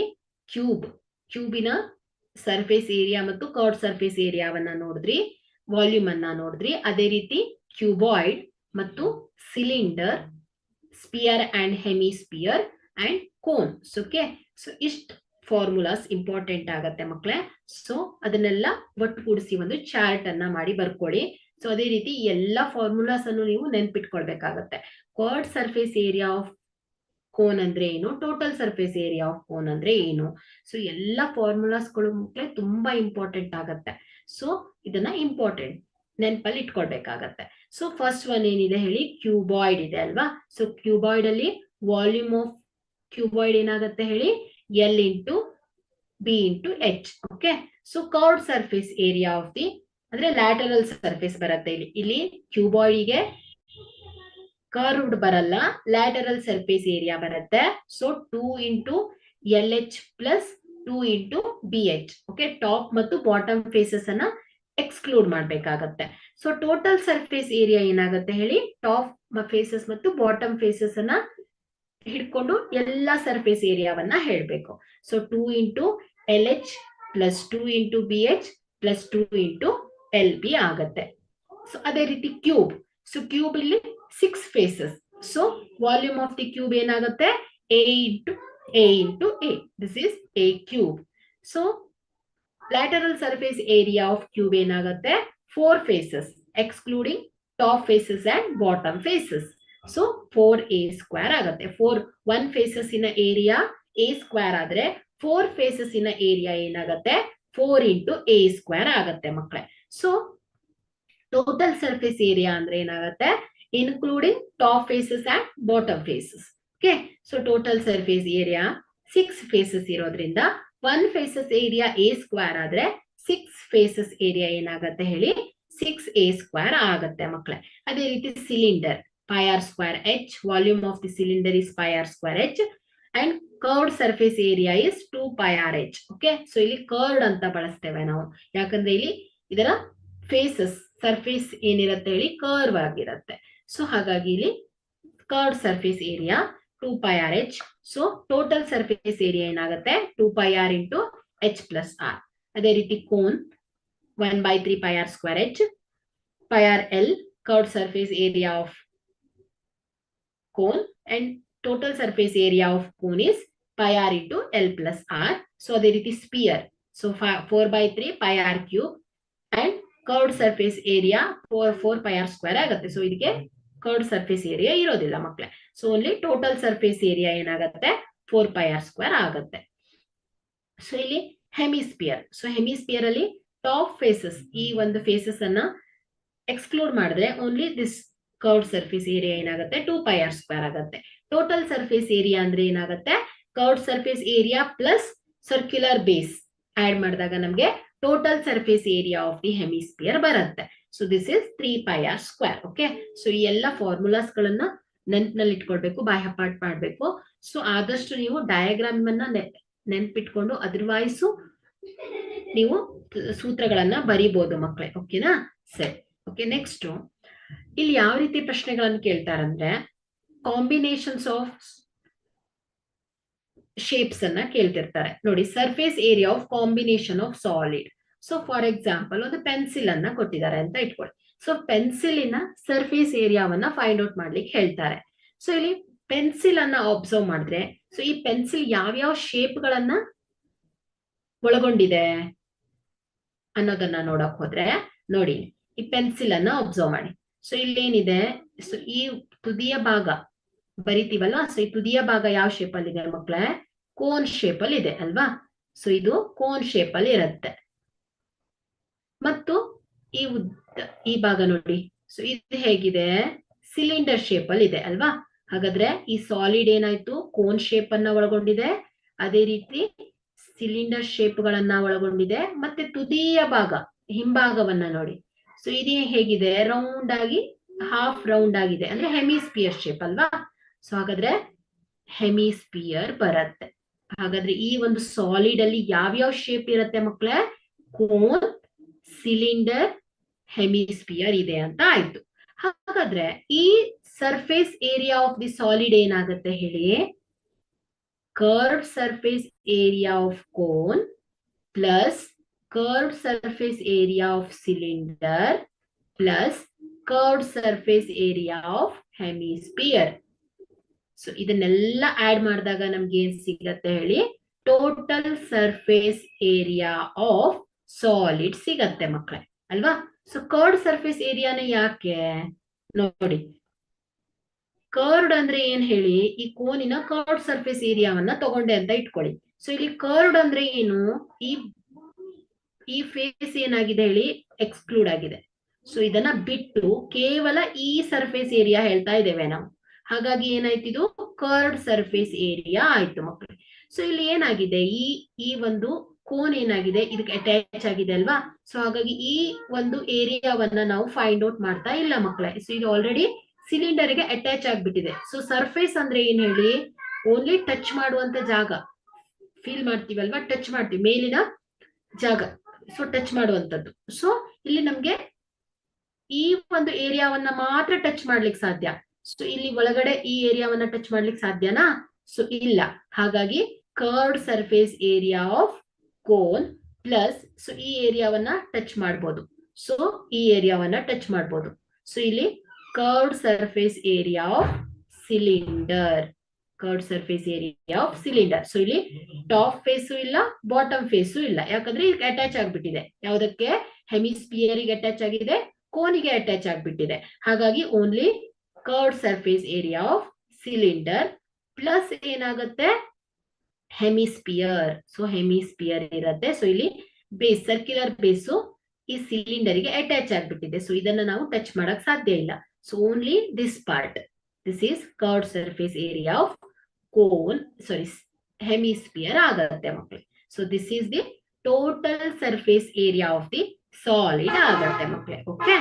ಕ್ಯೂಬಿನ ಸರ್ಫೇಸ್ ಏರಿಯಾ ಮತ್ತು ಕರ್ವ್ಡ್ ಸರ್ಫೇಸ್ ಏರಿಯಾವನ್ನ ನೋಡಿದ್ರಿ, ವಾಲ್ಯೂಮ್ ಅನ್ನ ನೋಡಿದ್ರಿ. ಅದೇ ರೀತಿ ಕ್ಯೂಬಾಯ್ಡ್ ಮತ್ತು cylinder, sphere and hemisphere and cones. Okay, so ಇಷ್ಟ ಫಾರ್ಮುಲಾಸ್ ಇಂಪಾರ್ಟೆಂಟ್ ಆಗತ್ತೆ ಮಕ್ಕಳೇ. ಸೊ ಅದನ್ನೆಲ್ಲ ಒಟ್ಟುಗೂಡಿಸಿ ಒಂದು ಚಾರ್ಟ್ ಅನ್ನ ಮಾಡಿ ಬರ್ಕೊಳ್ಳಿ. ಸೊ ಅದೇ ರೀತಿ ಎಲ್ಲಾ ಫಾರ್ಮುಲಾಸ್ ಅನ್ನು ನೀವು ನೆನ್ಪಿಟ್ಕೊಳ್ಬೇಕಾಗತ್ತೆ. Curved surface area of cone ಅಂದ್ರೆ ಏನು, total surface area of cone ಅಂದ್ರೆ ಏನು. ಸೊ ಎಲ್ಲಾ ಫಾರ್ಮುಲಾಸ್ಗಳು ಮಕ್ಕಳೇ ತುಂಬಾ ಇಂಪಾರ್ಟೆಂಟ್ ಆಗತ್ತೆ. ಸೊ ಇದನ್ನ ಇಂಪಾರ್ಟೆಂಟ್ ನೆನಪಲ್ಲಿ ಇಟ್ಕೊಳ್ಬೇಕಾಗತ್ತೆ. ಸೊ ಫಸ್ಟ್ ಒನ್ ಏನಿದೆ ಹೇಳಿ ಕ್ಯೂಬಾಯ್ಡ್ ಇದೆ ಅಲ್ವಾ. ಸೊ ಕ್ಯೂಬಾಯ್ಡ್ ಅಲ್ಲಿ ವಾಲ್ಯೂಮ್ ಆಫ್ ಕ್ಯೂಬಾಯ್ಡ್ ಏನಾಗುತ್ತೆ ಹೇಳಿ L into B into H. Okay, so curved surface area of the ಅಂದ್ರೆ ಲ್ಯಾಟರಲ್ ಸರ್ಫೇಸ್ ಬರುತ್ತೆ ಇಲ್ಲಿ ಕ್ಯೂಬಾಯ್ಡ್ ಗೆ ಕರ್ವ್ಡ್ ಬರಲ್ಲ, ಲ್ಯಾಟರಲ್ ಸರ್ಫೇಸ್ ಏರಿಯಾ ಬರುತ್ತೆ. So 2 into L H plus 2 into B H. Okay, top ಮತ್ತು ಬಾಟಮ್ ಫೇಸಸ್ ಅನ್ನ ಎಕ್ಸ್ಕ್ಲೂಡ್ ಮಾಡ್ಬೇಕಾಗತ್ತೆ. ಸೊ ಟೋಟಲ್ ಸರ್ಫೇಸ್ ಏರಿಯಾ ಏನಾಗುತ್ತೆ ಹೇಳಿ ಟಾಪ್ ಫೇಸಸ್ ಮತ್ತು ಬಾಟಮ್ ಫೇಸಸ್ ಅನ್ನ ಹಿಡ್ಕೊಂಡು ಎಲ್ಲಾ ಸರ್ಫೇಸ್ ಏರಿಯಾವನ್ನ ಹೇಳ್ಬೇಕು. So 2 into L H plus 2 into B H plus 2 into L B ಆಗತ್ತೆ. ಸೊ ಅದೇ ರೀತಿ ಕ್ಯೂಬ್. ಸೊ ಕ್ಯೂಬ್ ಇಲ್ಲಿ 6 faces. So volume of the cube ಏನಾಗುತ್ತೆ A into A. This is a cube. So lateral surface area of cube ಏನಾಗುತ್ತೆ 4 faces excluding top faces and bottom faces. So 4a square ಆಗುತ್ತೆ. 1 ಫೇಸಸ್ ಇನ ಏರಿಯಾ a ಸ್ಕ್ವೇರ್ ಆದ್ರೆ 4 ಫೇಸಸ್ ಇನ ಏರಿಯಾ ಏನಾಗುತ್ತೆ 4 ಇಂಟು a ಸ್ಕ್ವೇರ್ ಆಗುತ್ತೆ ಮಕ್ಕಳೇ. ಸೊ ಟೋಟಲ್ ಸರ್ಫೇಸ್ ಏರಿಯಾ ಅಂದ್ರೆ ಏನಾಗುತ್ತೆ including top faces and bottom faces. Okay, so total surface area 6 faces ಇರೋದ್ರಿಂದ 1 ಫೇಸಸ್ ಏರಿಯಾ a ಸ್ಕ್ವೇರ್ ಆದ್ರೆ 6 ಫೇಸಸ್ ಏರಿಯಾ ಏನಾಗುತ್ತೆ ಹೇಳಿ 6a ಸ್ಕ್ವೇರ್ ಆಗುತ್ತೆ ಮಕ್ಕಳೇ. ಅದೇ ರೀತಿ cylinder pi r square h, volume of the cylinder is pi r square h and curved surface area is 2 pi r h. Okay, so ಇಲ್ಲಿ curved ಅಂತ ಬಳಸ್ತೇವೆ ನಾವು, ಯಾಕಂದ್ರೆ ಇಲ್ಲಿ ಇದರ ಫೇಸಸ್ ಸರ್ಫೇಸ್ ಏನಿರುತ್ತೆ ಹೇಳಿ ಕರ್ವ್ ಆಗಿರುತ್ತೆ. ಸೊ ಹಾಗಾಗಿ ಇಲ್ಲಿ curved surface area 2 pi r h. So total surface area ಏನಾಗುತ್ತೆ 2 pi r into h plus r. ಅದೇ ರೀತಿ cone 1/3 pi r square h, pi r l curved surface area of cone and total surface area of cone is pi r into L plus R. So ಅದೇ ರೀತಿ spear. So 4/3 pi r cube and curved surface area 4 pi r square ಆಗುತ್ತೆ. ಸೊ ಇದಕ್ಕೆ curved surface area ಇರೋದಿಲ್ಲ ಮಕ್ಕಳೇ. So only total surface area ಏನಾಗುತ್ತೆ 4 pi r square ಆಗುತ್ತೆ. ಸೊ ಇಲ್ಲಿ ಹೆಮಿಸ್ಪಿಯರ್. ಸೊ ಹೆಮಿಸ್ಪಿಯರ್ ಅಲ್ಲಿ ಟಾಪ್ ಫೇಸಸ್ ಈ ಒಂದು ಫೇಸಸ್ ಅನ್ನ ಎಕ್ಸ್ಕ್ಲೂಡ್ ಮಾಡಿದ್ರೆ only this curved surface area ಏನಾಗುತ್ತೆ 2 pi r square ಆಗುತ್ತೆ. ಟೋಟಲ್ ಸರ್ಫೇಸ್ ಏರಿಯಾ ಅಂದ್ರೆ ಏನಾಗುತ್ತೆ curved surface area plus circular base add ಮಾಡಿದಾಗ ನಮಗೆ total surface area of the hemisphere ಬರುತ್ತೆ. So this is 3 pi r square. Okay, so ಈ ಎಲ್ಲ ಫಾರ್ಮುಲಾಸ್ ಗಳನ್ನ ನೆನ್ಪಿನಲ್ಲಿ ಇಟ್ಕೊಳ್ಬೇಕು, ಬಾಹ್ಯಪಾಠ ಮಾಡ್ಬೇಕು. ಸೊ ಆದಷ್ಟು ನೀವು ಡಯಾಗ್ರಾಮ್ ಅನ್ನ ನೆನ್ಪಿಟ್ಕೊಂಡು ಅದರ್ವೈಸು ನೀವು ಸೂತ್ರಗಳನ್ನ ಬರಿಬಹುದು ಮಕ್ಕಳೇ. ಓಕೆನಾ? ಸರಿ. ಓಕೆ, ನೆಕ್ಸ್ಟ್ ಇಲ್ಲಿ ಯಾವ ರೀತಿ ಪ್ರಶ್ನೆಗಳನ್ನು ಕೇಳ್ತಾರಂದ್ರೆ ಕಾಂಬಿನೇಷನ್ಸ್ ಆಫ್ ಶೇಪ್ಸ್ ಅನ್ನ ಕೇಳ್ತಿರ್ತಾರೆ ನೋಡಿ. Surface area of combination of solid. So for example ಒಂದು ಪೆನ್ಸಿಲ್ ಅನ್ನ ಕೊಟ್ಟಿದ್ದಾರೆ ಅಂತ ಇಟ್ಕೊಳ್ಳಿ. ಸೊ ಪೆನ್ಸಿಲಿನ ಸರ್ಫೇಸ್ ಏರಿಯಾವನ್ನ ಫೈಂಡ್ ಔಟ್ ಮಾಡ್ಲಿಕ್ಕೆ ಹೇಳ್ತಾರೆ. ಸೊ ಇಲ್ಲಿ ಪೆನ್ಸಿಲ್ ಅನ್ನ ಅಬ್ಸರ್ವ್ ಮಾಡಿದ್ರೆ, ಸೊ ಈ ಪೆನ್ಸಿಲ್ ಯಾವ್ಯಾವ ಶೇಪ್ ಗಳನ್ನ ಒಳಗೊಂಡಿದೆ ಅನ್ನೋದನ್ನ ನೋಡಕ್ ಹೋದ್ರೆ ನೋಡಿ, ಈ ಪೆನ್ಸಿಲ್ ಅನ್ನ ಅಬ್ಸರ್ವ್ ಮಾಡಿ. ಸೊ ಇಲ್ಲಿ ಏನಿದೆ, ಸೊ ಈ ತುದಿಯ ಭಾಗ ಬರಿತೀವಲ್ವಾ, ಸೊ ಈ ತುದಿಯ ಭಾಗ ಯಾವ ಶೇಪ್ ಅಲ್ಲಿ ಇದೆ ಮಕ್ಕಳೇ? ಕೋನ್ ಶೇಪ್ ಅಲ್ಲಿ ಇದೆ ಅಲ್ವಾ? ಸೊ ಇದು ಕೋನ್ ಶೇಪ್ ಅಲ್ಲಿ ಇರುತ್ತೆ. ಮತ್ತು ಈ ಭಾಗ ನೋಡಿ, ಸೊ ಇದು ಹೇಗಿದೆ? ಸಿಲಿಂಡರ್ ಶೇಪ್ ಅಲ್ಲಿ ಇದೆ ಅಲ್ವಾ? ಹಾಗಾದ್ರೆ ಈ ಸಾಲಿಡ್ ಏನಾಯ್ತು? ಕೋನ್ ಶೇಪ್ ಅನ್ನ ಒಳಗೊಂಡಿದೆ, ಅದೇ ರೀತಿ ಸಿಲಿಂಡರ್ ಶೇಪ್ ಗಳನ್ನ ಒಳಗೊಂಡಿದೆ, ಮತ್ತೆ ತುದಿಯ ಭಾಗ ಹಿಂಭಾಗವನ್ನ ನೋಡಿ. ಸೊ ಇದು ಹೇಗಿದೆ? ರೌಂಡ್ ಆಗಿ, ಹಾಫ್ ರೌಂಡ್ ಆಗಿದೆ, ಅಂದ್ರೆ ಹೆಮಿಸ್ಪಿಯರ್ ಶೇಪ್ ಅಲ್ವಾ? ಸೊ ಹಾಗಾದ್ರೆ ಹೆಮಿಸ್ಪಿಯರ್ ಬರುತ್ತೆ. ಹಾಗಾದ್ರೆ ಈ ಒಂದು ಸಾಲಿಡ್ ಅಲ್ಲಿ ಯಾವ್ಯಾವ ಶೇಪ್ ಇರುತ್ತೆ ಮಕ್ಕಳೇ? ಕೋನ್, ಸಿಲಿಂಡರ್, ಹೆಮಿಸ್ಪಿಯರ್ ಇದೆ ಅಂತ ಆಯ್ತು. ಹಾಗಾದ್ರೆ ಈ surface area of the solid ಏನಾಗುತ್ತೆ ಹೇಳಿ? Curved surface area of cone plus curved surface area of cylinder plus curved surface area of hemisphere. So ಇದನ್ನೆಲ್ಲ ಆಡ್ ಮಾಡಿದಾಗ ನಮ್ಗೆ ಏನ್ ಸಿಗತ್ತೆ ಹೇಳಿ? Total surface area of solid ಸಿಗತ್ತೆ ಮಕ್ಕಳೇ, ಅಲ್ವಾ? ಸೊ ಕರ್ವ್ಡ್ ಸರ್ಫೇಸ್ ಏರಿಯಾನ ಯಾಕೆ ನೋಡಿ, ಕರ್ವ್ಡ್ ಅಂದ್ರೆ ಏನ್ ಹೇಳಿ? ಈ ಕೋನಿನ ಕರ್ವ್ಡ್ ಸರ್ಫೇಸ್ ಏರಿಯಾವನ್ನ ತಗೊಂಡೆ ಅಂತ ಇಟ್ಕೊಳ್ಳಿ. ಸೊ ಇಲ್ಲಿ ಕರ್ವ್ಡ್ ಅಂದ್ರೆ ಏನು? ಈ ಫೇಸ್ ಏನಾಗಿದೆ ಹೇಳಿ? ಎಕ್ಸ್ಕ್ಲೂಡ್ ಆಗಿದೆ. ಸೊ ಇದನ್ನ ಬಿಟ್ಟು ಕೇವಲ ಈ ಸರ್ಫೇಸ್ ಏರಿಯಾ ಹೇಳ್ತಾ ಇದ್ದೇವೆ ನಾವು. ಹಾಗಾಗಿ ಏನಾಯ್ತು? ಇದು ಕರ್ವ್ಡ್ ಸರ್ಫೇಸ್ ಏರಿಯಾ ಆಯ್ತು ಮಕ್ಕಳು. ಸೊ ಇಲ್ಲಿ ಏನಾಗಿದೆ? ಈ ಒಂದು ಕೋನ್ ಏನಾಗಿದೆ? ಇದಕ್ಕೆ ಅಟ್ಯಾಚ್ ಆಗಿದೆ ಅಲ್ವಾ? ಸೊ ಹಾಗಾಗಿ ಈ ಒಂದು ಏರಿಯಾವನ್ನ ನಾವು ಫೈಂಡ್ ಔಟ್ ಮಾಡ್ತಾ ಇಲ್ಲ ಮಕ್ಕಳೇ. ಸೊ ಇದು ಆಲ್ರೆಡಿ ಸಿಲಿಂಡರ್ ಗೆ ಅಟ್ಯಾಚ್ ಆಗ್ಬಿಟ್ಟಿದೆ. ಸೊ ಸರ್ಫೇಸ್ ಅಂದ್ರೆ ಏನ್ ಹೇಳಿ? ಓನ್ಲಿ ಟಚ್ ಮಾಡುವಂತ ಜಾಗ, ಫೀಲ್ ಮಾಡ್ತೀವಲ್ವಾ? ಟಚ್ ಮಾಡ್ತೀವಿ, ಮೇಲಿನ ಜಾಗ, ಸೊ ಟಚ್ ಮಾಡುವಂತದ್ದು. ಸೊ ಇಲ್ಲಿ ನಮ್ಗೆ ಈ ಒಂದು ಏರಿಯಾವನ್ನ ಮಾತ್ರ ಟಚ್ ಮಾಡ್ಲಿಕ್ಕೆ ಸಾಧ್ಯ. ಸೊ ಇಲ್ಲಿ ಒಳಗಡೆ ಈ ಏರಿಯಾವನ್ನ ಟಚ್ ಮಾಡ್ಲಿಕ್ಕೆ ಸಾಧ್ಯನಾ? ಸೊ ಇಲ್ಲ. ಹಾಗಾಗಿ curved surface area of cone plus, so ಈ ಏರಿಯಾವನ್ನ ಟಚ್ ಮಾಡ್ಬೋದು, ಸೊ ಈ ಏರಿಯಾವನ್ನ ಟಚ್ ಮಾಡ್ಬೋದು. ಸೊ ಇಲ್ಲಿ curved surface area of cylinder, curved surface area of cylinder. So ಇಲ್ಲಿ ಟಾಪ್ ಫೇಸು ಇಲ್ಲ, ಬಾಟಮ್ ಫೇಸು ಇಲ್ಲ, ಯಾಕಂದ್ರೆ ಈಗ ಅಟ್ಯಾಚ್ ಆಗ್ಬಿಟ್ಟಿದೆ. ಯಾವುದಕ್ಕೆ? ಹೆಮಿಸ್ಪಿಯರ್ ಗೆ ಅಟ್ಯಾಚ್ ಆಗಿದೆ, ಕೋನಿಗೆ ಅಟ್ಯಾಚ್ ಆಗ್ಬಿಟ್ಟಿದೆ. ಹಾಗಾಗಿ only curved surface area of cylinder plus ಏನಾಗುತ್ತೆ? ಹೆಮಿಸ್ಪಿಯರ್. ಸೊ ಹೆಮಿಸ್ಪಿಯರ್ ಇರುತ್ತೆ. ಸೊ ಇಲ್ಲಿ ಬೇಸ್, ಸರ್ಕ್ಯುಲರ್ ಬೇಸು ಈ ಸಿಲಿಂಡರ್ ಗೆ ಅಟ್ಯಾಚ್ ಆಗ್ಬಿಟ್ಟಿದೆ. ಸೊ ಇದನ್ನ ನಾವು ಟಚ್ ಮಾಡಕ್ ಸಾಧ್ಯ ಇಲ್ಲ. So only this part, this is curved surface area of cone, sorry hemisphere ಆಗತ್ತೆ ಮಕ್ಕಳು. So this is the total surface area of the solid ಆಗತ್ತೆ ಮಕ್ಕಳೇ. ಓಕೆ,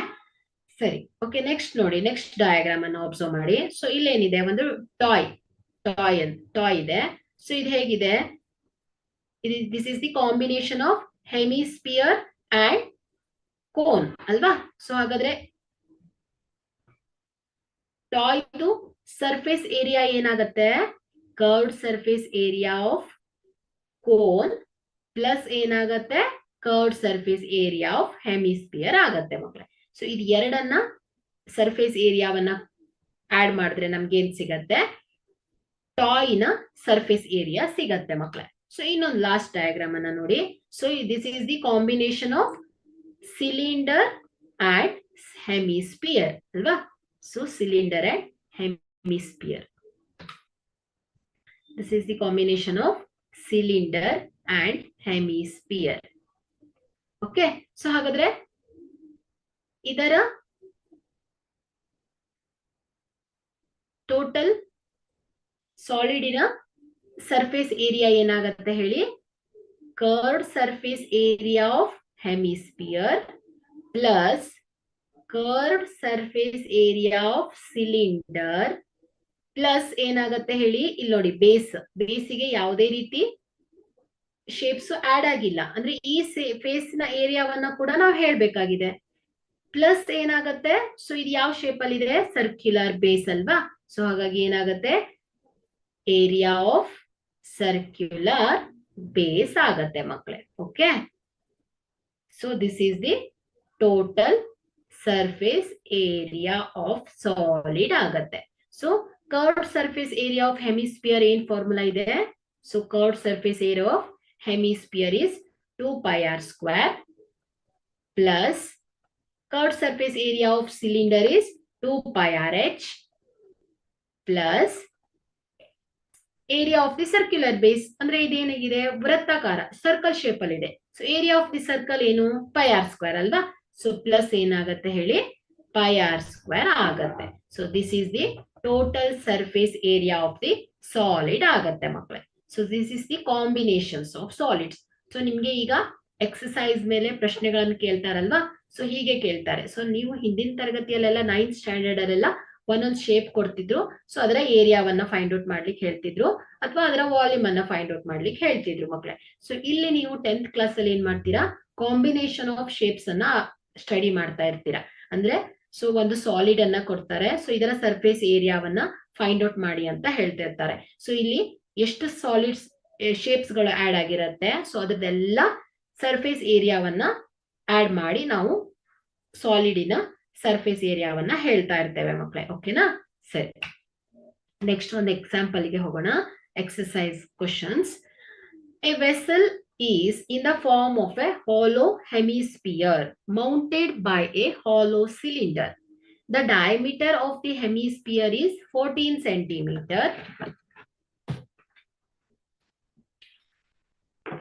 ಸರಿ. ಓಕೆ, ನೆಕ್ಸ್ಟ್ ನೋಡಿ, ನೆಕ್ಸ್ಟ್ ಡಯಾಗ್ರಾಮ್ ಅನ್ನು ಅಬ್ಸರ್ವ್ ಮಾಡಿ. ಸೊ ಇಲ್ಲೇನಿದೆ? ಒಂದು ಟಾಯ್ ಇದೆ. ಸೊ ಇದು ಹೇಗಿದೆ? This is the combination of hemisphere and cone ಅಲ್ವಾ? ಸೊ ಹಾಗಾದ್ರೆ ಟಾಯ್ದು ಸರ್ಫೇಸ್ ಏರಿಯಾ ಏನಾಗತ್ತೆ? Curved surface area of cone plus ಏನಾಗತ್ತೆ? Curved surface area of hemisphere ಆಗತ್ತೆ ಮಕ್ಕಳೇ. ಸೊ ಇದು ಎರಡನ್ನ ಸರ್ಫೇಸ್ ಏರಿಯಾವನ್ನ ಆಡ್ ಮಾಡಿದ್ರೆ ನಮ್ಗೆ ಏನ್ ಸಿಗತ್ತೆ? ಟಾಯ್ನ ಸರ್ಫೇಸ್ ಏರಿಯಾ ಸಿಗತ್ತೆ ಮಕ್ಕಳೇ. ಸೊ ಇನ್ನೊಂದು ಲಾಸ್ಟ್ ಡಯಾಗ್ರಾಮ್ ಅನ್ನ ನೋಡಿ. So this is the combination of cylinder and hemisphere ಅಲ್ವಾ? So cylinder and hemisphere, this is the combination of cylinder and hemisphere. Okay, so ಹಾಗಾದ್ರೆ ಇದರ ಟೋಟಲ್ ಸಾಲಿಡಿನ ಸರ್ಫೇಸ್ ಏರಿಯಾ ಏನಾಗತ್ತೆ ಹೇಳಿ? Curved surface area of hemisphere plus curved surface area of cylinder plus ಏನಾಗತ್ತೆ ಹೇಳಿ, ಇಲ್ಲಿ ನೋಡಿ ಬೇಸಿಗೆ ಯಾವುದೇ ರೀತಿ ಶೇಪ್ಸ್ ಆಡ್ ಆಗಿಲ್ಲ, ಅಂದ್ರೆ ಈ ಫೇಸ್ ನ ಏರಿಯಾವನ್ನ ಕೂಡ ನಾವು ಹೇಳ್ಬೇಕಾಗಿದೆ. ಪ್ಲಸ್ ಏನಾಗತ್ತೆ, ಸೊ ಇದು ಯಾವ ಶೇಪ್ ಅಲ್ಲಿ ಇದೆ, ಸರ್ಕ್ಯುಲರ್ ಬೇಸ್ ಅಲ್ವಾ. ಸೊ ಹಾಗಾಗಿ ಏನಾಗತ್ತೆ, ಏರಿಯಾ ಆಫ್ ಸರ್ಕ್ಯುಲರ್ ಬೇಸ್ ಆಗತ್ತೆ ಮಕ್ಕಳೇ. Okay, so this is the total surface area of solid ಆಗತ್ತೆ. So curved surface area of hemisphere ಏನ್ ಫಾರ್ಮುಲಾ ಇದೆ, so curved surface area of hemisphere is 2 pi r square plus curved surface area of cylinder is 2 pi r h plus area of the circular base, ಅಂದ್ರೆ ಇದೇನಾಗಿದೆ, ವೃತ್ತಾಕಾರ ಸರ್ಕಲ್ ಶೇಪ್ ಅಲ್ಲಿ ಇದೆ. So area of the circle ಏನು, ಪೈ ಆರ್ ಸ್ಕ್ವೇರ್ ಅಲ್ವಾ. ಸೊ ಪ್ಲಸ್ ಏನಾಗತ್ತೆ ಹೇಳಿ, ಪೈ ಆರ್ ಸ್ಕ್ವೇರ್ ಆಗತ್ತೆ. So this is the total surface area of the solid ಆಗತ್ತೆ ಮಕ್ಕಳೇ. So this is the combinations of solids. So ನಿಮ್ಗೆ ಈಗ ಎಕ್ಸಸೈಸ್ ಮೇಲೆ ಪ್ರಶ್ನೆಗಳನ್ನು ಕೇಳ್ತಾರಲ್ವಾ, ಸೊ ಹೀಗೆ ಕೇಳ್ತಾರೆ. ಸೊ ನೀವು ಹಿಂದಿನ ತರಗತಿಯಲ್ಲೆಲ್ಲ 9th ಸ್ಟ್ಯಾಂಡರ್ಡ್ ಅಲ್ಲೆಲ್ಲ ಒಂದೊಂದು ಶೇಪ್ ಕೊಡ್ತಿದ್ರು. ಸೊ ಅದರ ಏರಿಯಾವನ್ನ ಫೈಂಡ್ ಔಟ್ ಮಾಡ್ಲಿಕ್ಕೆ ಹೇಳ್ತಿದ್ರು, ಅಥವಾ ಅದರ ವಾಲ್ಯೂಮ್ ಅನ್ನ ಫೈಂಡ್ ಔಟ್ ಮಾಡ್ಲಿಕ್ಕೆ ಹೇಳ್ತಿದ್ರು ಮಕ್ಕಳೇ. ಸೊ ಇಲ್ಲಿ ನೀವು 10th ಕ್ಲಾಸ್ ಅಲ್ಲಿ ಏನ್ ಮಾಡ್ತೀರಾ, ಕಾಂಬಿನೇಷನ್ ಆಫ್ ಶೇಪ್ಸ್ ಅನ್ನ ಸ್ಟಡಿ ಮಾಡ್ತಾ ಇರ್ತೀರಾ. ಅಂದ್ರೆ ಸೊ ಒಂದು ಸಾಲಿಡ್ ಅನ್ನ ಕೊಡ್ತಾರೆ, ಸೊ ಇದರ ಸರ್ಫೇಸ್ ಏರಿಯಾವನ್ನ ಫೈಂಡ್ ಔಟ್ ಮಾಡಿ ಅಂತ ಹೇಳ್ತಿರ್ತಾರೆ. ಸೊ ಇಲ್ಲಿ ಎಷ್ಟು ಸಾಲಿಡ್ಸ್ ಶೇಪ್ಸ್ ಗಳು ಆಡ್ ಆಗಿರುತ್ತೆ, ಸೊ ಅದ್ರದ್ದೆಲ್ಲ ಸರ್ಫೇಸ್ ಏರಿಯಾವನ್ನ ಆಡ್ ಮಾಡಿ ನಾವು ಸಾಲಿಡಿನ ಸರ್ಫೇಸ್ ಏರಿಯಾವನ್ನ ಹೇಳ್ತಾ ಇರ್ತೇವೆ ಮಕ್ಕಳೇ. ಓಕೆನಾ, ಸರಿ. ನೆಕ್ಸ್ಟ್ ಒಂದು ಎಕ್ಸಾಂಪಲ್ ಗೆ ಹೋಗೋಣ. Exercise questions. A vessel is in the form of a hollow hemisphere mounted by a hollow cylinder. The diameter of the hemisphere is 14 centimeter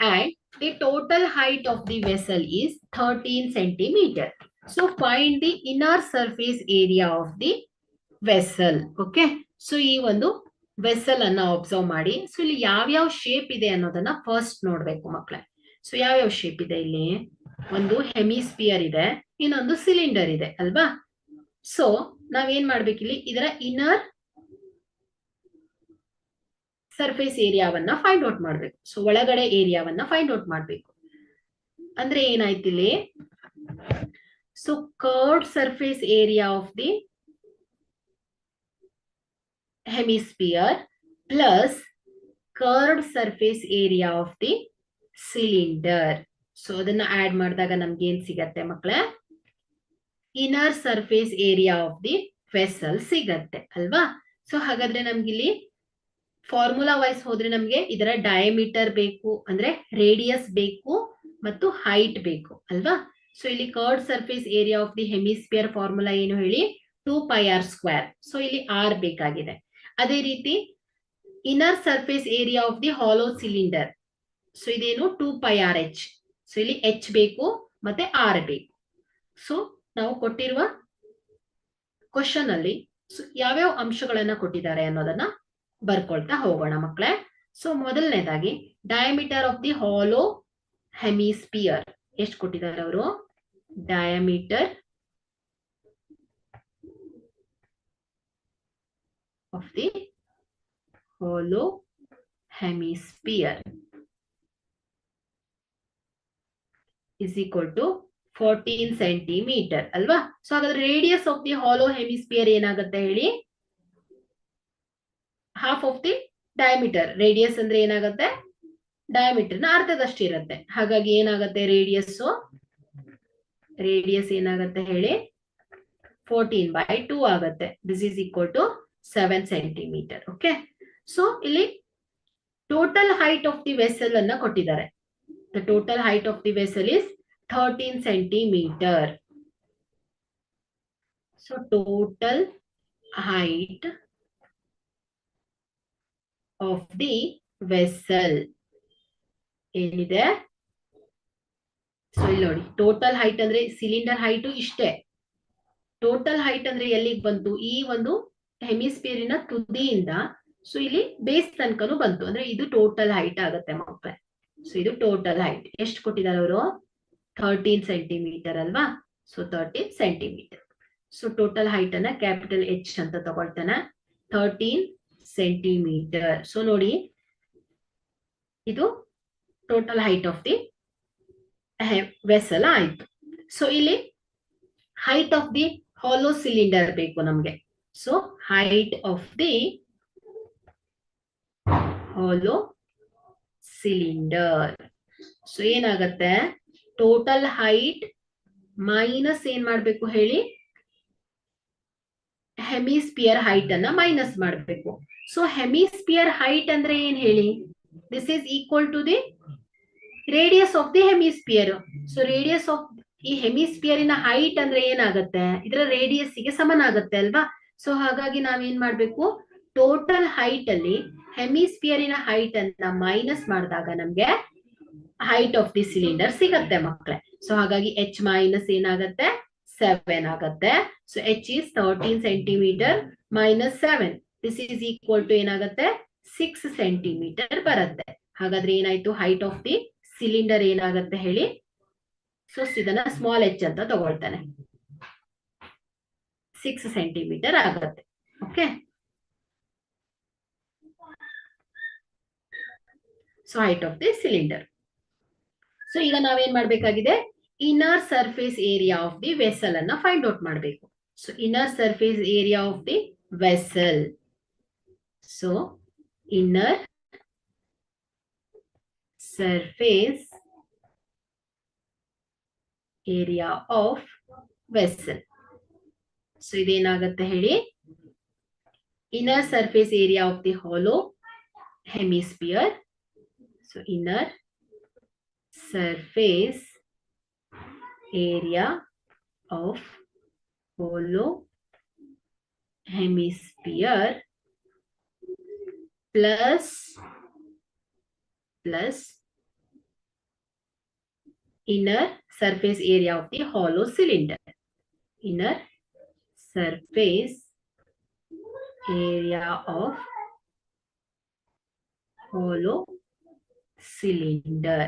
and the total height of the vessel is 13 centimeter. So find the inner surface area of the vessel. Okay, so ಈ ಒಂದು ವೆಸಲ್ ಅನ್ನ ಅಬ್ಸರ್ವ್ ಮಾಡಿ. ಸೊ ಇಲ್ಲಿ ಯಾವ್ಯಾವ ಶೇಪ್ ಇದೆ ಅನ್ನೋದನ್ನ ಫಸ್ಟ್ ನೋಡ್ಬೇಕು ಮಕ್ಕಳೇ. ಸೊ ಯಾವ್ಯಾವ ಶೇಪ್ ಇದೆ ಇಲ್ಲಿ, ಒಂದು ಹೆಮಿಸ್ಪಿಯರ್ ಇದೆ, ಇನ್ನೊಂದು ಸಿಲಿಂಡರ್ ಇದೆ ಅಲ್ವಾ. ಸೊ ನಾವೇನ್ ಮಾಡ್ಬೇಕಿಲ್ಲಿ, ಇದರ ಇನ್ನರ್ ಸರ್ಫೇಸ್ ಏರಿಯಾವನ್ನ ಫೈಂಡ್ ಔಟ್ ಮಾಡ್ಬೇಕು. ಸೊ ಒಳಗಡೆ ಏರಿಯಾವನ್ನ ಫೈಂಡ್ ಔಟ್ ಮಾಡ್ಬೇಕು. ಅಂದ್ರೆ ಏನಾಯ್ತು ಇಲ್ಲಿ, so curved surface area of the hemisphere plus curved surface area of the cylinder. So ಅದನ್ನ ಆಡ್ ಮಾಡಿದಾಗ ನಮ್ಗೆ ಏನ್ ಸಿಗತ್ತೆ ಮಕ್ಕಳೇ, inner surface area of the vessel ಸಿಗತ್ತೆ ಅಲ್ವಾ. ಸೊ ಹಾಗಾದ್ರೆ ನಮ್ಗಿಲ್ಲಿ ಫಾರ್ಮುಲಾ ವೈಸ್ ಹೋದ್ರೆ ನಮ್ಗೆ ಇದರ ಡಯಾಮೀಟರ್ ಬೇಕು, ಅಂದ್ರೆ ರೇಡಿಯಸ್ ಬೇಕು ಮತ್ತು ಹೈಟ್ ಬೇಕು ಅಲ್ವಾ. ಸೊ ಇಲ್ಲಿ curved surface area of the hemisphere formula ಏನು ಹೇಳಿ, 2 pi r ಸ್ಕ್ವೇರ್. ಸೊ ಇಲ್ಲಿ r ಬೇಕಾಗಿದೆ. ಅದೇ ರೀತಿ inner surface area of the hollow cylinder, so ಇದೇನು 2 pi r h. ಸೊ ಇಲ್ಲಿ h ಬೇಕು ಮತ್ತೆ r ಬೇಕು. ಸೊ ನಾವು ಕೊಟ್ಟಿರುವ ಕ್ವಶನ್ ಅಲ್ಲಿ ಯಾವ್ಯಾವ ಅಂಶಗಳನ್ನ ಕೊಟ್ಟಿದ್ದಾರೆ ಅನ್ನೋದನ್ನ ಬರ್ಕೊಳ್ತಾ ಹೋಗೋಣ ಮಕ್ಕಳೇ. ಸೊ ಮೊದಲನೇದಾಗಿ diameter of the hollow hemisphere ಎಷ್ಟು ಕೊಟ್ಟಿದ್ದಾರೆ ಅವರು, diameter of the hollow hemisphere is equal to 14 centimeter ಅಲ್ವಾ. ಸೊ ಹಾಗಾದ್ರೆ radius of the hollow hemisphere ಏನಾಗುತ್ತೆ ಹೇಳಿ, half of the diameter. Radius ಅಂದ್ರೆ ಏನಾಗುತ್ತೆ, ಡಯಾಮೀಟರ್ ನ ಅರ್ಧದಷ್ಟು ಇರುತ್ತೆ. ಹಾಗಾಗಿ ಏನಾಗುತ್ತೆ, ರೇಡಿಯಸ್ ಏನಾಗುತ್ತೆ ಹೇಳಿ, 14/2 ಆಗುತ್ತೆ. This is equal to 7 centimeter. Okay, so ಇಲ್ಲಿ total height of the vessel ಅನ್ನ ಕೊಟ್ಟಿದ್ದಾರೆ. The total height of the vessel is 13 centimeter. So total height of the vessel ಏನಿದೆ, ಸೊ ಇಲ್ಲಿ ನೋಡಿ ಟೋಟಲ್ ಹೈಟ್ ಅಂದ್ರೆ ಸಿಲಿಂಡರ್ ಹೈಟ್ ಇಷ್ಟೇ. ಟೋಟಲ್ ಹೈಟ್ ಅಂದ್ರೆ ಎಲ್ಲಿಗೆ ಬಂತು, ಈ ಒಂದು ಹೆಮಿಸ್ಪಿಯರಿನ ತುದಿಯಿಂದ ಸೊ ಇಲ್ಲಿ ಬೇಸ್ ತನಕನೂ ಬಂತು. ಅಂದ್ರೆ ಇದು ಟೋಟಲ್ ಹೈಟ್ ಆಗುತ್ತೆ ಮಕ್ಕಳೇ. ಸೊ ಇದು ಟೋಟಲ್ ಹೈಟ್ ಎಷ್ಟು ಕೊಟ್ಟಿದ್ದಾರೆ ಅವರು, 13 centimeter ಅಲ್ವಾ. So 13 centimeter. So total height ಅನ್ನ ಕ್ಯಾಪಿಟಲ್ H ಅಂತ ತಗೊಳ್ತಾನೆ. 13 ಸೆಂಟಿಮೀಟರ್. ಸೊ ನೋಡಿ, ಇದು total height of the vessel ಆಯ್ತು. ಸೊ ಇಲ್ಲಿ height of the hollow cylinder ಬೇಕು ನಮ್ಗೆ. So height of the hollow cylinder. So ಏನಾಗತ್ತೆ, ಟೋಟಲ್ ಹೈಟ್ ಮೈನಸ್ ಏನ್ ಮಾಡ್ಬೇಕು ಹೇಳಿ, ಹೆಮಿಸ್ಪಿಯರ್ ಹೈಟ್ ಅನ್ನ ಮೈನಸ್ ಮಾಡಬೇಕು. ಸೊ ಹೆಮಿಸ್ಪಿಯರ್ ಹೈಟ್ ಅಂದ್ರೆ ಏನ್ ಹೇಳಿ, this is equal to the radius of the hemisphere. So radius of ಈ ಹೆಮಿಸ್ಪಿಯರಿನ ಹೈಟ್ ಅಂದ್ರೆ ಏನಾಗತ್ತೆ, ಇದರ ರೇಡಿಯಸ್ ಗೆ ಸಮನಾಗತ್ತೆ ಅಲ್ವಾ. ಸೊ ಹಾಗಾಗಿ ನಾವೇನ್ ಮಾಡ್ಬೇಕು, ಟೋಟಲ್ ಹೈಟ್ ಅಲ್ಲಿ ಹೆಮಿಸ್ಪಿಯರಿನ ಹೈಟ್ ಅನ್ನ ಮೈನಸ್ ಮಾಡಿದಾಗ ನಮ್ಗೆ ಹೈಟ್ ಆಫ್ ದಿ ಸಿಲಿಂಡರ್ ಸಿಗತ್ತೆ ಮಕ್ಕಳೇ. ಸೊ ಹಾಗಾಗಿ h ಮೈನಸ್ ಏನಾಗತ್ತೆ, 7 ಆಗತ್ತೆ. So h is 13 centimetre minus 7, this is equal to ಏನಾಗತ್ತೆ, 6 ಸೆಂಟಿಮೀಟರ್ ಬರುತ್ತೆ. ಹಾಗಾದ್ರೆ ಏನಾಯ್ತು, ಹೈಟ್ ಆಫ್ ದಿ ಸಿಲಿಂಡರ್ ಏನಾಗತ್ತೆ ಹೇಳಿ. ಸೊ ಇದನ್ನ ಸ್ಮಾಲ್ h ಅಂತ ತಗೊಳ್ತಾನೆ, 6 ಸೆಂಟಿಮೀಟರ್ ಆಗತ್ತೆ. Okay, so height of the cylinder. So ಈಗ ನಾವೇನ್ ಮಾಡ್ಬೇಕಾಗಿದೆ, inner surface area of the vessel ಅನ್ನ ಫೈಂಡ್ ಔಟ್ ಮಾಡಬೇಕು. So inner surface area of the vessel. So inner surface area of vessel. So ಇದೇನಾಗತ್ತೆ ಹೇಳಿ, inner surface area of the hollow hemisphere. So inner surface area of hollow hemisphere plus inner surface area of the hollow cylinder. Inner surface area of hollow cylinder.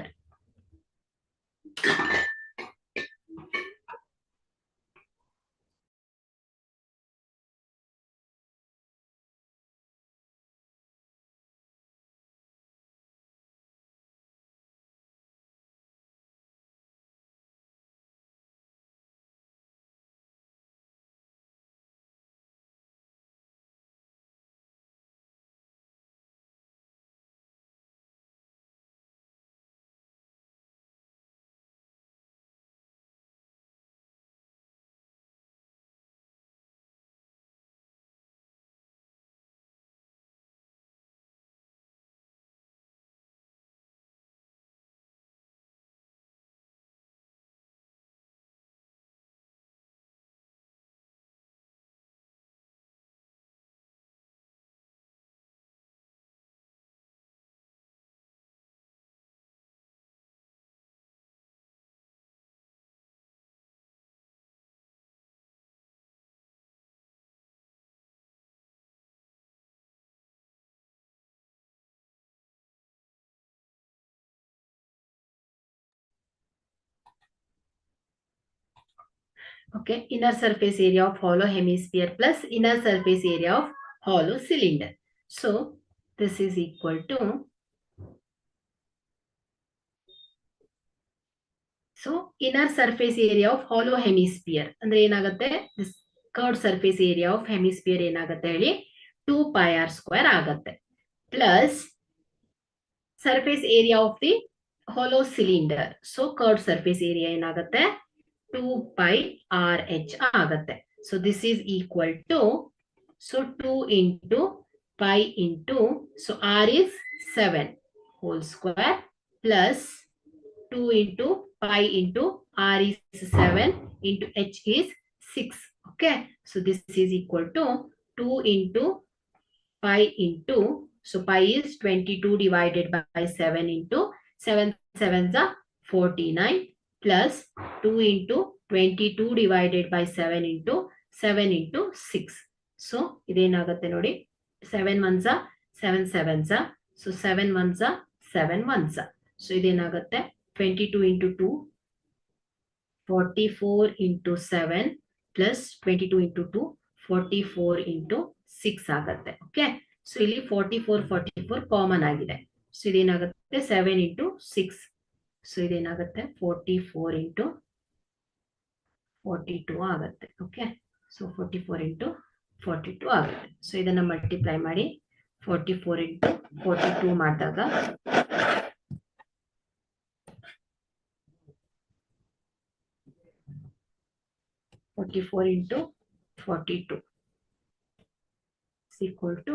Okay, inner surface area of hollow hemisphere plus inner surface area of hollow cylinder. So this is equal to, so inner surface area of hollow hemisphere ಅಂದ್ರೆ ಏನಾಗುತ್ತೆ, this curved surface area of hemisphere ಏನಾಗುತ್ತೆ ಹೇಳಿ, 2 pi r square ಆಗತ್ತೆ, plus surface area of the hollow cylinder. So curved surface area ಏನಾಗುತ್ತೆ, 2 pi r h ಆಗತ್ತೆ. So this is equal to, so 2 into pi into, so r is 7 whole square plus 2 into pi into r is 7 into h is 6. Okay, so this is equal to 2 into pi into, so pi is 22 divided by 7 into 7 7s are 49 plus 2 into 22 divided by 7 into 7 into 6. So ಇದೇನಾಗುತ್ತೆ ನೋಡಿ, 7 ones are 7 sevens are, so 7 ones are 7 ones are. So ಇದೇನಾಗುತ್ತೆ, 22 into 2, 44 into 7 plus 22 into 2, 44 into 6 ಆಗತ್ತೆ. Okay, ಸೊ ಇಲ್ಲಿ 44 ಕಾಮನ್ ಆಗಿದೆ. ಸೊ ಇದೇನಾಗುತ್ತೆ 7 ಇಂಟು 6. ಸೊ ಇದೇನಾಗುತ್ತೆ 44 ಇಂಟು 42 ಆಗುತ್ತೆ. ಓಕೆ, ಸೊ 44 ಇಂಟು 42 ಆಗುತ್ತೆ. ಸೊ ಇದನ್ನ ಮಲ್ಟಿಪ್ಲೈ ಮಾಡಿ 44 ಇಂಟು 42 ಮಾಡಿದಾಗ 44 into 42 is equal to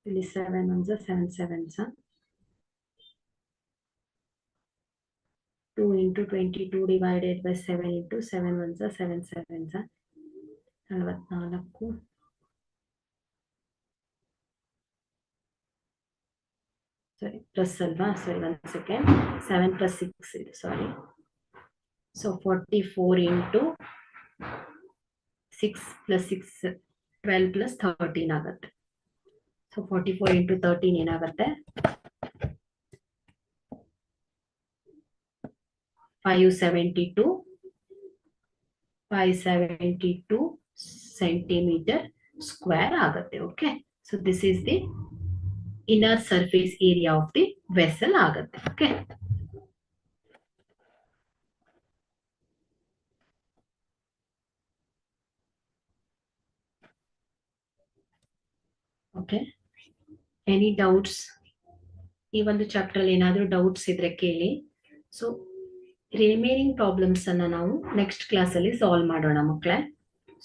7 ones are 7 sevens. 2 into 22 divided by 7 into 7 ones are 7 sevens. 44. Sorry, plus alva. Sorry, 1 second. 7 plus 6. Sorry. So 44 into 6 plus 6, 12 plus 13 ಆಗುತ್ತೆ. So 44 into 13 ಏನಾಗುತ್ತೆ 572 ಸೆಂಟಿಮೀಟರ್ ಸ್ಕ್ವೇರ್ ಆಗುತ್ತೆ. Okay, so this is the inner surface area of the vessel ಆಗುತ್ತೆ. Okay, okay, any doubts? ಈ ಒಂದು ಚಾಪ್ಟರ್ ಅಲ್ಲಿ ಏನಾದರೂ ಡೌಟ್ಸ್ ಇದ್ರೆ ಕೇಳಿ. ಸೊ ರಿಮೈನಿಂಗ್ ಪ್ರಾಬ್ಲಮ್ಸ್ ಅನ್ನ ನಾವು ನೆಕ್ಸ್ಟ್ ಕ್ಲಾಸ್ ಅಲ್ಲಿ ಸಾಲ್ವ್ ಮಾಡೋಣ ಮಕ್ಕಳೇ.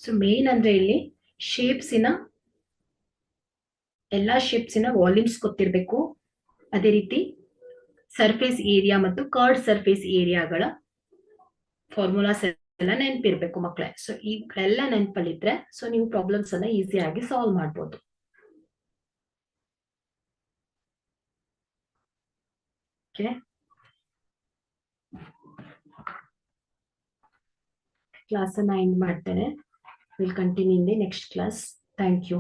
ಸೊ ಮೇನ್ ಅಂದ್ರೆ ಇಲ್ಲಿ ಶೇಪ್ಸಿನ ಎಲ್ಲಾ ಶೇಪ್ಸಿನ ವಾಲ್ಯೂಮ್ಸ್ ಗೊತ್ತಿರಬೇಕು. ಅದೇ ರೀತಿ ಸರ್ಫೇಸ್ ಏರಿಯಾ ಮತ್ತು ಕರ್ಡ್ ಸರ್ಫೇಸ್ ಏರಿಯಾಗಳ ಫಾರ್ಮುಲಾಸ್ ಎಲ್ಲ ನೆನಪಿರ್ಬೇಕು ಮಕ್ಕಳೇ. ಸೊ ಇವೆಲ್ಲ ನೆನಪಲ್ಲಿದ್ರೆ ಸೊ ನೀವು ಪ್ರಾಬ್ಲಮ್ಸ್ ಅನ್ನ ಈಸಿಯಾಗಿ ಸಾಲ್ವ್ ಮಾಡ್ಬೋದು. ಓಕೆ, ಕ್ಲಾಸ್ ಅನ್ನ ಎಂಡ್ ಮಾಡ್ತೇನೆ. Will continue in the next class. Thank you.